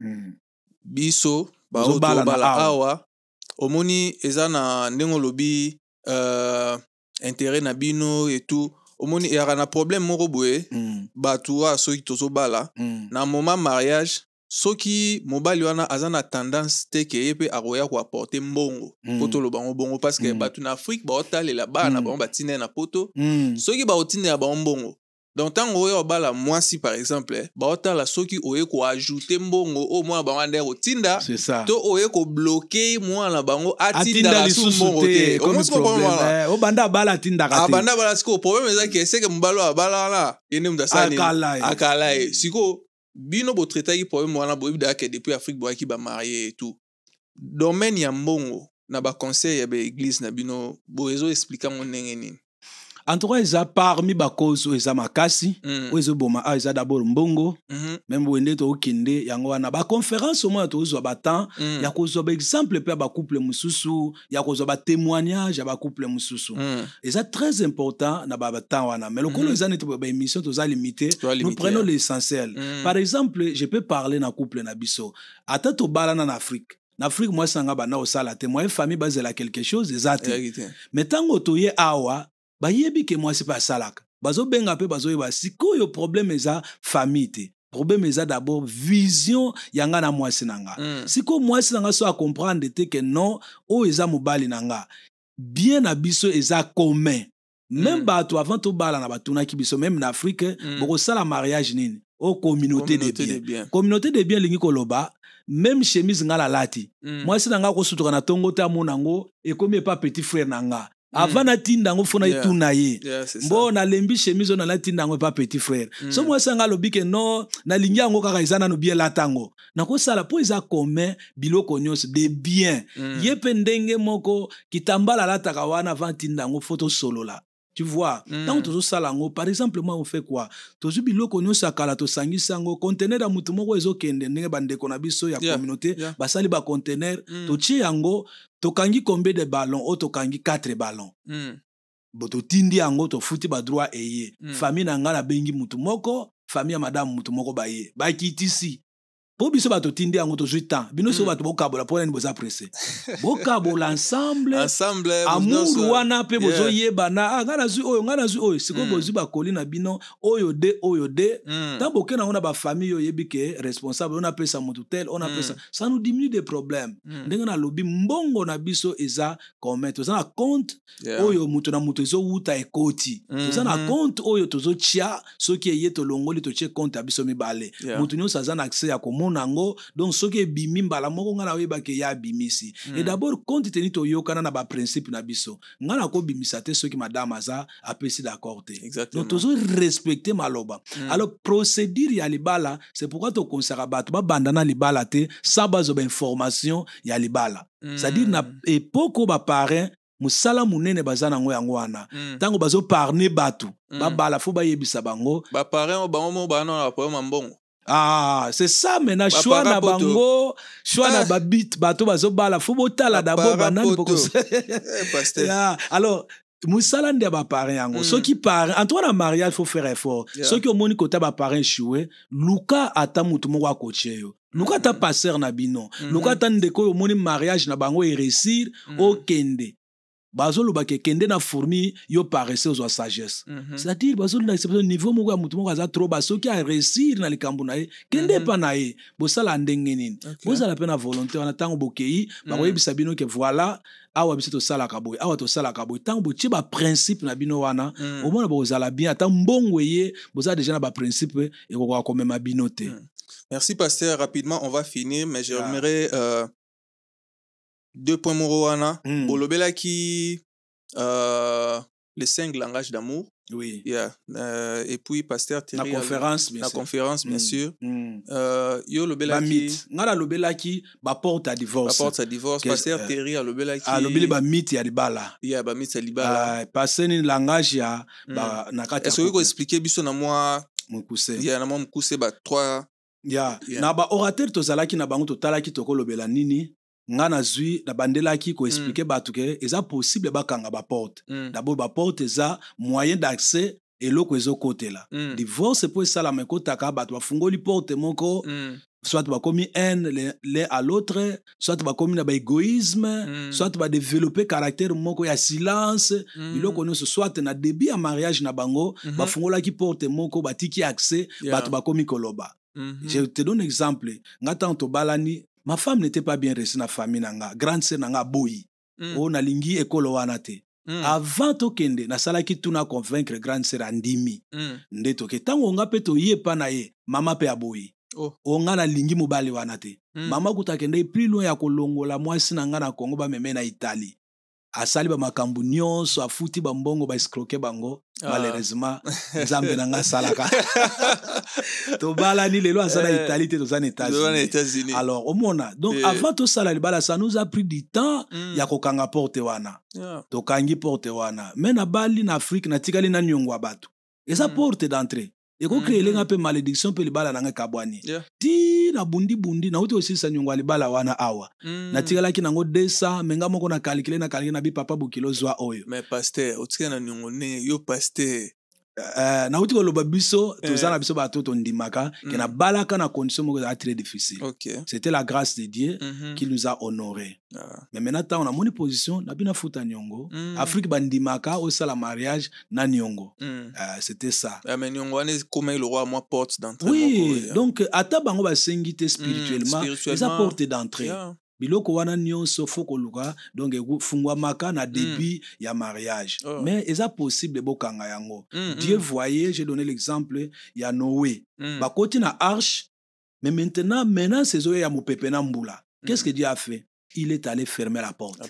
biso ba bala awa omoni eza na ndengo lobi intérêt na bino et tout omoni ya na problème moko boye batua soki tozo bala na moment mariage soki mobali wana aza na tendance te ke ye pe akoya ko apporter mbongo poto lo bango bongo parce que batu na Afrique ba otalela bana bango batine na poto soki ba otine ya bango mbongo donc tango oyo bala mwasi par exemple ba otala soki oye ko ajouter mbongo au moins ba wande ko tinda to oye ko bloquer moi na bango atinda la sous mbongo te comme problème o banda bala tinda ka te banda bala siko problème eza ke c'est que mbalo abala la yene mdasani akala siko bino bo traiter ki problème wana bo bida ke depuis Afrique bo ki ba marié et tout domaine ya mbongo na ba conseil ya ba église na bino bo ezo expliquer mon ndenge nini. En tout cas, ils ont parmi les causes où ils ont makasi, où ils ont d'abord mbongo, même où ils ont kinde, yangwana ba conférence au moins tous batan, ya cause ba exemple pe ba couple mususu, ya cause ba témoignage ba couple mususu. Et c'est très important na ba batan wana. Mais le colo ils ont été ba émission tous à limiter, nous prenons l'essentiel. Par exemple, je peux parler na couple na biso. Ata to bala na Afrique. En Afrique, moi, sanga ba na osala te, moi famille basée là quelque chose, exact. Mais tant que toye awa ba yebi ke moi c'est pas salaka bazo benga pe bazo yeba siko yo problème eza famille te problème eza d'abord vision yanga na moi sinanga siko moi sinanga so a comprendre te que non o eza mobali nanga bien abiso eza commun même bato avant to bala na batuna ki biso même en Afrique boko sala mariage nini au communauté de biens. Communauté de biens lingi koloba, même chemise nga la lati. Moi si nanga ko sutuka na tongo ta monango et comme pas petit frère nanga. Avant na tinda ngo fona ituna ye. Bon na lembi chemise na la tinda ngo pas petit frère. So moi sanga lobi ke no na lingi ngo kaka izana no bien latango. Na ko sala po iza commun biloko nyos de bien. Ye pendenge moko kitambala lataka wana avant tinda ngo photo solo la. Tu vois, tant que tu as par exemple, moi, on fait quoi? Tu as bilo konyo sakala to sangi sango conteneur da mutu moko ezo kende ndenge bande kona biso ya communauté basali ba conteneur to chi yango to kangi combien de ballons o to kangi 4 ballons. Bo to tindi yango to futi ba droit eye. Famille na ngala bengi mutu moko, famille ya madame mutu moko ba ye. Ba kitisi. Po biso bato tindi yango to juitan bino so bato bokabola pona ni boza pressé bokabola ensemble amour wana pe bozo yeba na ngana zu oyo siko bozu ba kolina bino oyo de tambo ke na ona ba famille yo yebi ke responsable on appelle ça mutu tel on appelle ça nous diminue des problèmes ndenge na lobi mbongo na biso eza comme to za na compte oyo mutu na mutu zo wuta ekoti to za na compte oyo to zo chia soki eye to longoli to che compte abiso mibale mutu nyo sa za na accès ya nango donc soki bimi mbala moko ngana oyeba ke ya bimisi et d'abord compte tenu to yokana na ba principe na biso ngana ko bimisa te soki madame aza apesi d'accord te donc toujours respecter maloba alors procédure ya libala c'est pourquoi to konsaka bato ba bandana libala te sans bazo ba information ya libala c'est-à-dire na epoko ba parrain musala munene bazana ngo yango wana tango bazo parner bato ba bala fo ba yebisa bango ba parrain bango mo bana na problème mbongo. Ah, c'est ça maintenant choix na bango, choix na babit bato bazo bala faut botala d'abord banane poko. Alors musala ndia ba parrain yango. Ceux qui parrain, Antoine mariage faut faire effort. Ceux qui au moni kota ba parrain choué, Luka ata mutu mo wa coacher yo. Luka ta passer na bino. Luka ta ndeko au moni mariage na bango et réussir au kende. Bazolo ba ke kende na fourmi yo paresse aux sagesse. C'est-à-dire bazolo na exception niveau moko ya mutu moko aza trop baso ki a réussir na likambu na ye kende pa na ye bosala ndenge nini bozala pe na volonté wana tango bokei ba koyebisa bino ke voilà awa biso to sala kaboy awa to sala kaboy tango botie ba principe na bino wana au moins bozala bien ata mbongo ye bozala déjà na ba principe et ko ko même bino te. Merci pasteur, rapidement on va finir mais j'aimerais 2 points Morowana. Bolobela qui les 5 langages d'amour. Oui. Et puis pasteur Thierry. La conférence, bien sûr. La conférence, bien sûr. Yo lobela qui. Ngala lobela qui ba porte à divorce. Ba porte à divorce. Pasteur Thierry a lobela qui. Lobela ba mythe ya libala. Ba mythe ya libala. Passer ni langage ya ba nakata. Est-ce que vous expliquer biso na moi mukuse. Na moi mukuse ba 3. Na ba orateur tozalaki na bango totalaki toko lobela nini? Ngana zui na bandela ki ko expliquer batu ke eza possible bakanga ba porte d'abord ba porte eza moyen d'accès et loko ezo côté là divorce pour ça la mekota ka batu bafungoli porte moko soit ba komi haine l'un à l'autre soit ba komi na ba égoïsme soit ba développer caractère moko ya silence biloko no soit na début ya mariage na bango bafungola ki porte moko batiki accès batu ba komi koloba. Je te donne un exemple ngata to balani. Ma femme n'était pas bien reçue na famille nanga. Grande sœur nanga boyi. O na lingi ekolo wana te. Avant to kende na salaki tuna convaincre grande sœur andimi. Ndeto ke tango nga pe to ye pa na ye, mama pe aboyi. O nga na lingi mobali wana te. Mama kuta kende plus loin ya kolongola mwasi nanga na Congo ba meme na Italie. Asali ba makambu nyonso afuti ba mbongo ba escroquer bango. Malheureusement nzambe nanga salaka to bala ni lelo asala Italie te to zana États-Unis. Alors au mona donc avant tout ça la bala ça nous a pris du temps ya kokanga porte wana to kangi porte wana mais na bali na Afrique na tikali na nyongwa batu eza porte d'entrée et ko créer lenga pe malédiction pe libala nanga kabwani ti na bundi na uti aussi sa nyongwa libala wana awa na tikala ki nango 200 menga moko na calculer na bi papa bukilo zwa oyo mais pasteur otika na nyongo ne yo pasteur na uti ko loba biso tozana biso ba toto ndimaka ke na balaka na condition moko très difficile. C'était la grâce de Dieu qui nous a honorés. Mais maintenant on a mon position na bina futa nyongo Afrique bandimaka au sala mariage na nyongo. C'était ça. Mais nyongo ane comme le roi moi porte d'entrée. Oui, donc ata bango ba sengite spirituellement, ils apportent d'entrée. biloko wana nyonso faut koluka donc fungwamaka na début ya mariage. Mais eza possible bokanga yango. Dieu voyait, j'ai donné l'exemple ya Noé. Bakoti na arche, mais maintenant c'est Zoé ya mopepe na mbula. Qu'est-ce que Dieu a fait? Il est allé fermer la porte.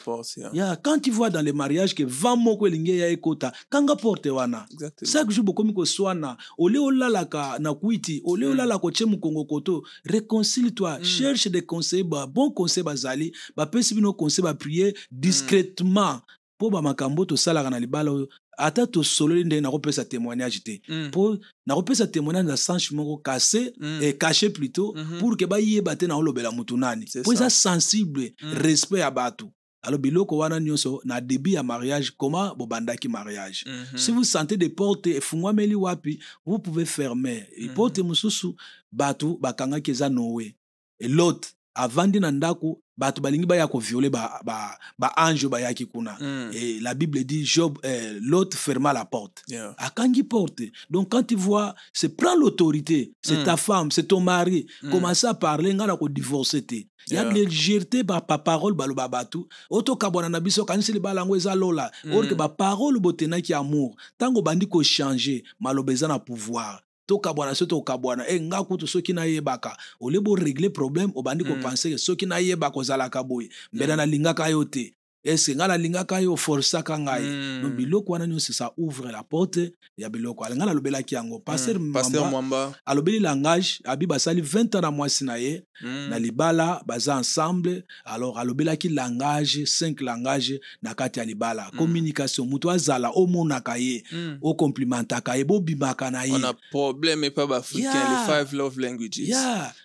Quand tu vois dans les mariages que vent moko elingi ya ekota, kanga porte wana. Chaque jour bokomi ko swana, ole olalaka na kuiti, ole olalaka ko che mukongo koto, réconcilie-toi, cherche des conseils, bon conseil bazali, ba pesi bino conseil ba prier discrètement. Po ba makambo to salaka na libala ata to solo nde na kopesa témoignage te. Po na kopesa témoignage na sens moko cassé et caché plutôt pour que ba yeba te na olobela mutu nani. Po eza sensible, respect ya batu. Alors biloko wana nyonso na début ya mariage comment bobandaki mariage. Si vous sentez des portes efungwameli wapi, vous pouvez fermer. Porte mususu batu bakanga keza Noé. Et l'autre avandi na ndako batu balingi ba ya ko violer ba ange ba yaki kuna. Et la Bible dit Job l'autre ferma la porte. Akangi porte. Donc quand tu vois, c'est prends l'autorité, c'est ta femme, c'est ton mari, commence à parler ngala ko divorcer te. Il y a de légèreté par parole baloba batu. Oto kabona na biso kanisi li balango eza lola. Or que ba parole botena ki amour. Tango bandi ko changer, malobeza na pouvoir. To kabwana so to kabwana nga kutu soki na yebaka ole bo régler problème obandi ko penser que soki na yebaka ozalaka boye mbena na lingaka yo te est-ce ngala lingaka yo força ka ngai no biloko wana nyonso ça ouvre la porte ya biloko ngala lobela ki yango pasteur Mwamba alobeli langage abi basali 20 ans na mwasi na ye na libala baza ensemble alors alobela ki langage 5 langages na kati ya libala communication mutu azala omonaka ye o complimentaka ye bo bimaka na ye on a problème pas ba africain les 5 love languages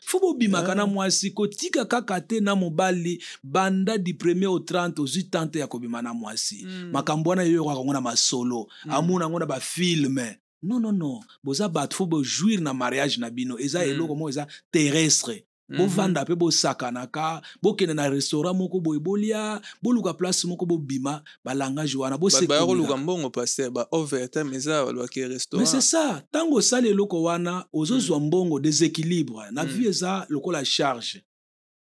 faut bo bimaka na mwasi ko tika kaka te na mobali banda du 1er au 30 aux tante ya kobima na mwasi makambo wana yo kwa ngona masolo amuna ngona ba film non boza bat faut bo jouir na mariage na bino eza eloko mo eza terrestre bo vanda pe bo sakanaka bo kene na restaurant moko bo ebolia bo luka place moko bo bima ba langage wana bo se ba luka mbongo passer ba overtime eza ba ke restaurant. Mais c'est ça tango sale eloko wana ozozwa mbongo déséquilibre na vie eza lokola charge.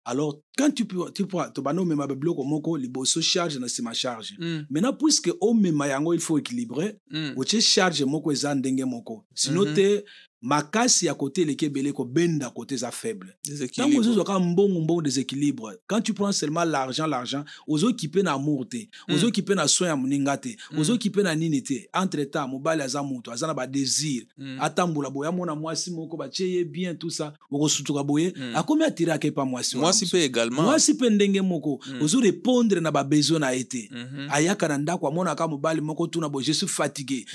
Alors, quand tu peux bano mema biloko moko liboso charge na sima charge. Maintenant puisque o mema yango il faut équilibrer, o che charge moko eza ndenge moko. Sinon te makasi ya côté lekebele ko benda côté za faible. Tant que vous avez bon déséquilibre, quand tu prends seulement l'argent, aux occupés na amour te, aux occupés na soin ya muninga te, aux occupés na nini te, entre-temps mobile aza mutu, azana ba désir, atambula boya mona mwasi moko ba cheye bien tout ça, oko sutuka boye, a combien attirer ke pa mwasi. Mwasi pe également. Mwasi pe ndenge moko, aux répondre na ba besoin na été. Ayaka na ndako mona ka mobile moko tuna bo je suis fatigué.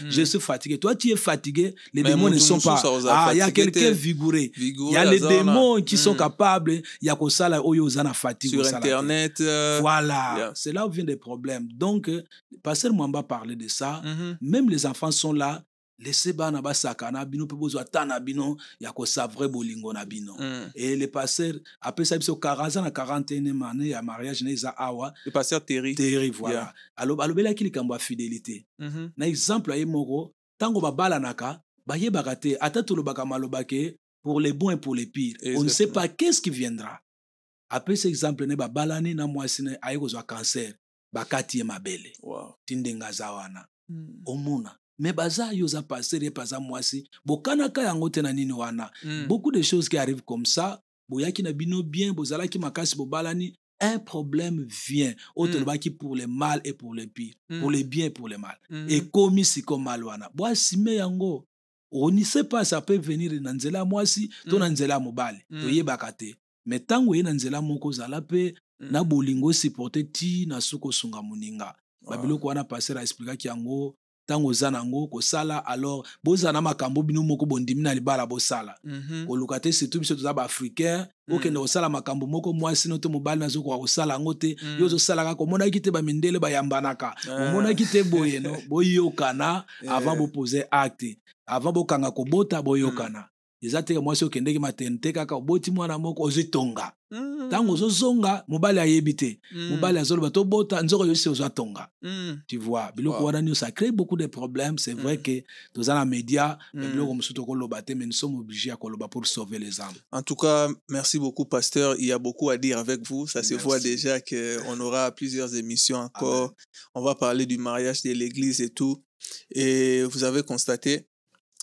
Toi tu es fatigué, les démons ne sont pas. Il y a quelqu'un vigoureux. Il y a les démons qui sont capables. Il y a ça fatigue sur Internet. Voilà. C'est là où viennent des problèmes. Donc, pasteur Mwamba parlait de ça. Même les enfants sont là. Laissez bana ba sakana bino pe bozo atana bino ya ko savre bolingo na bino. Et les pasteurs après ça biso 40 ans na 41e année ya mariage na isa awa le pasteur Terry voilà. Alobela ki likambo fidélité. Na exemple ay moko tango babala naka bayebaka te ata tolobaka malobake pour les bons et pour les pires. On ne sait pas qu'est-ce qui viendra. Après cet exemple ne babalani na mwasi ne ayekozwa cancer bakati ye mabele. Tindenga zawana. Omona mais baza yoza passer paza mwasi bokanaka yango te na nini wana. Beaucoup de choses qui arrivent comme ça boyaki na bino bien bozala ki makasi bobalani un problème vient qui pour le mal et pour le pire pour le bien et pour le mal et comme si comme mal wana boasi me yango on ne sait pas ça peut venir na nzela mwasi to na nzela mobali to yebaka te mais tango ye na nzela moko zala pe na bolingo supporter ti na suko sunga muninga babiloko wana passer a expliquer ki yango tango zanango ko sala alors bozana makambo bino moko bondimi na libala bosala koluka te surtout biso toza ba africain okende kosala makambo moko mwasi no te mobali nazo ko sala ngote yo zo sala ka komona kite ba mindele ba yambanaka omona kite boye no boyokana avant bo poser acte avant bo kanga ko bota boyokana eza te moi so kende ki maternité kaka oboti mwana moko ozitonga tango ozozonga mobali ayebi te mobali azoloba tobota nzoko yo si ozatonga tu vois biloko wana ça crée beaucoup de problèmes. C'est vrai que dans les médias biloko mosusu tokoloba te mais nous sommes obligés à koloba pour sauver les âmes. En tout cas, merci beaucoup pasteur, il y a beaucoup à dire avec vous, ça se voit déjà que on aura plusieurs émissions encore. Amen. On va parler du mariage de l'église et tout. Et vous avez constaté,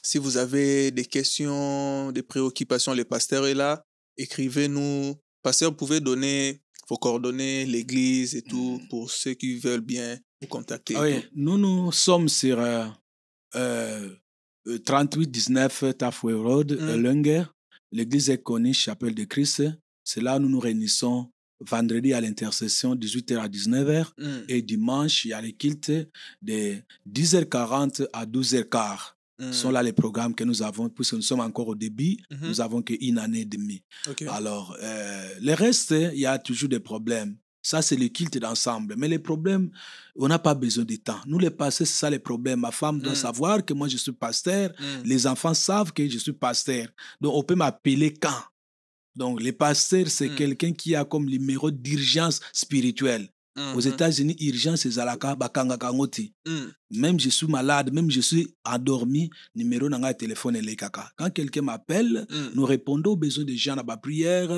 si vous avez des questions, des préoccupations, le pasteur est là. Écrivez-nous. Pasteur, vous pouvez donner vos coordonnées, l'église et tout, pour ceux qui veulent bien vous contacter. Oui, nous sommes sur 3819 Tafoué Road, Lunger. L'église est connue, Chapelle de Christ. C'est là où nous nous réunissons vendredi à l'intercession, 18h à 19h. Et dimanche, il y a les cultes de 10h40 à 12h15. Ce sont là les programmes que nous avons, puisque nous sommes encore au début, nous n'avons qu'une année et demie. Okay. Alors, le reste, il y a toujours des problèmes. Ça, c'est le culte d'ensemble. Mais les problèmes, on n'a pas besoin de temps. Nous, les pasteurs, c'est ça les problèmes. Ma femme doit savoir que moi, je suis pasteur. Les enfants savent que je suis pasteur. Donc, on peut m'appeler quand. Donc, le pasteur, c'est quelqu'un qui a comme numéro d'urgence spirituelle. Aux États-Unis, urgence, c'est Zalaka, Bakanga Kangoti. Même je suis malade, même je suis endormi, numéro dans téléphone et les kaka. Quand quelqu'un m'appelle, nous répondons aux besoins des gens, à la prière,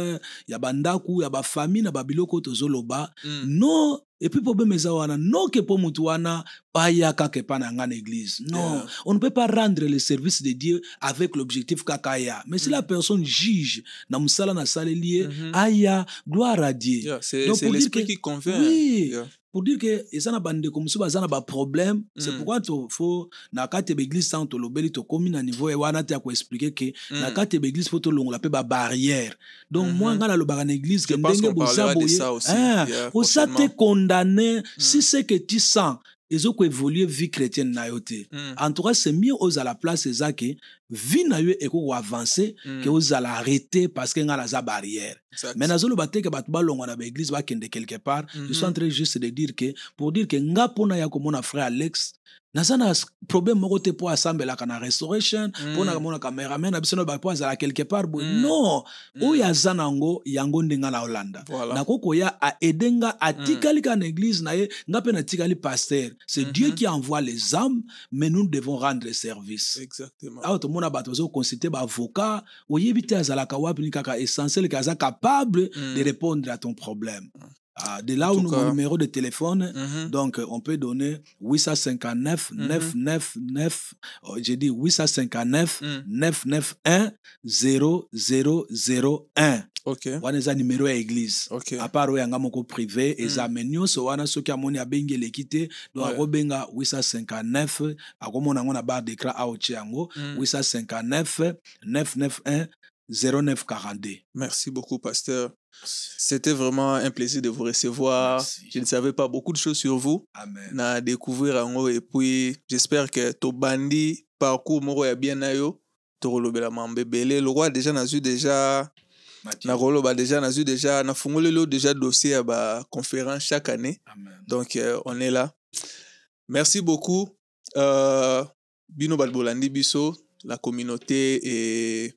il y a bandaku, il y a la famille, il y a biloko tozoloba. Non. Et puis, pour me non que pour mutuana, pas ya kake pa dans l'église. Non, on ne peut pas rendre le service de Dieu avec l'objectif kakaya. Mais si la personne juge, na musala na salelier, aya, gloire à Dieu. C'est l'esprit qui convainc. Oui. Pour dire que les gens bande comme ça bazana ba problème, c'est pourquoi il faut na kate l'église sans to lobeli to komi na niveau et wana te ko expliquer que na kate l'église faut to longola pe ba barrière. Donc moi ngala lo ba na église que ndenge bozaboye. Au ça te condamné si c'est que tu sens ils ont évolué vie chrétienne na yote. En tout cas, c'est mieux aux à la place c'est que vie na yo eko avancer que aux à l'arrêter parce que ngala za barrière. Mais nazolo bateke batuba longo na ba église ba kende quelque part, je suis en train juste de dire que pour dire que nga pona ya ko mona frère Alex nazana problème moko te po assemble la kana restoration pona mona cameraman na biso no ba po azala quelque part non o ya zanango yango ndenga na Hollanda na koko ya a edenga atikali kana église na ye nga pe na tikali pasteur c'est Dieu qui envoie les âmes mais nous devons rendre service. Exactement. Alors tout monde a besoin consulter ba avocat o yebite azala ka wapi ni kaka essentiel ka za capable de répondre à ton problème. De là où nous avons le numéro de téléphone, donc on peut donner 859 999, j'ai dit 859 991 0001. Ok. Wana eza numéro ya église. Okay. À part yanga moko privé, eza menyo so wana soki amoni abenge lekite, donc akobenga 859, akomona ngona barre d'écran a oche yango 859 991 0942. Merci beaucoup, pasteur. C'était vraiment un plaisir de vous recevoir. Merci. Je ne savais pas beaucoup de choses sur vous. Amen. Na découvrir en et puis j'espère que to bandi parcours moro ya bien nayo to rolobela mambebele le roi déjà n'a eu déjà na roloba déjà n'a eu déjà na fungolelo déjà dossier à ba conférence chaque année. Amen. Donc on est là. Merci beaucoup Bino Balbolandi Biso, la communauté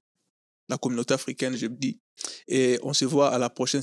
africaine, je me dis. Et on se voit à la prochaine.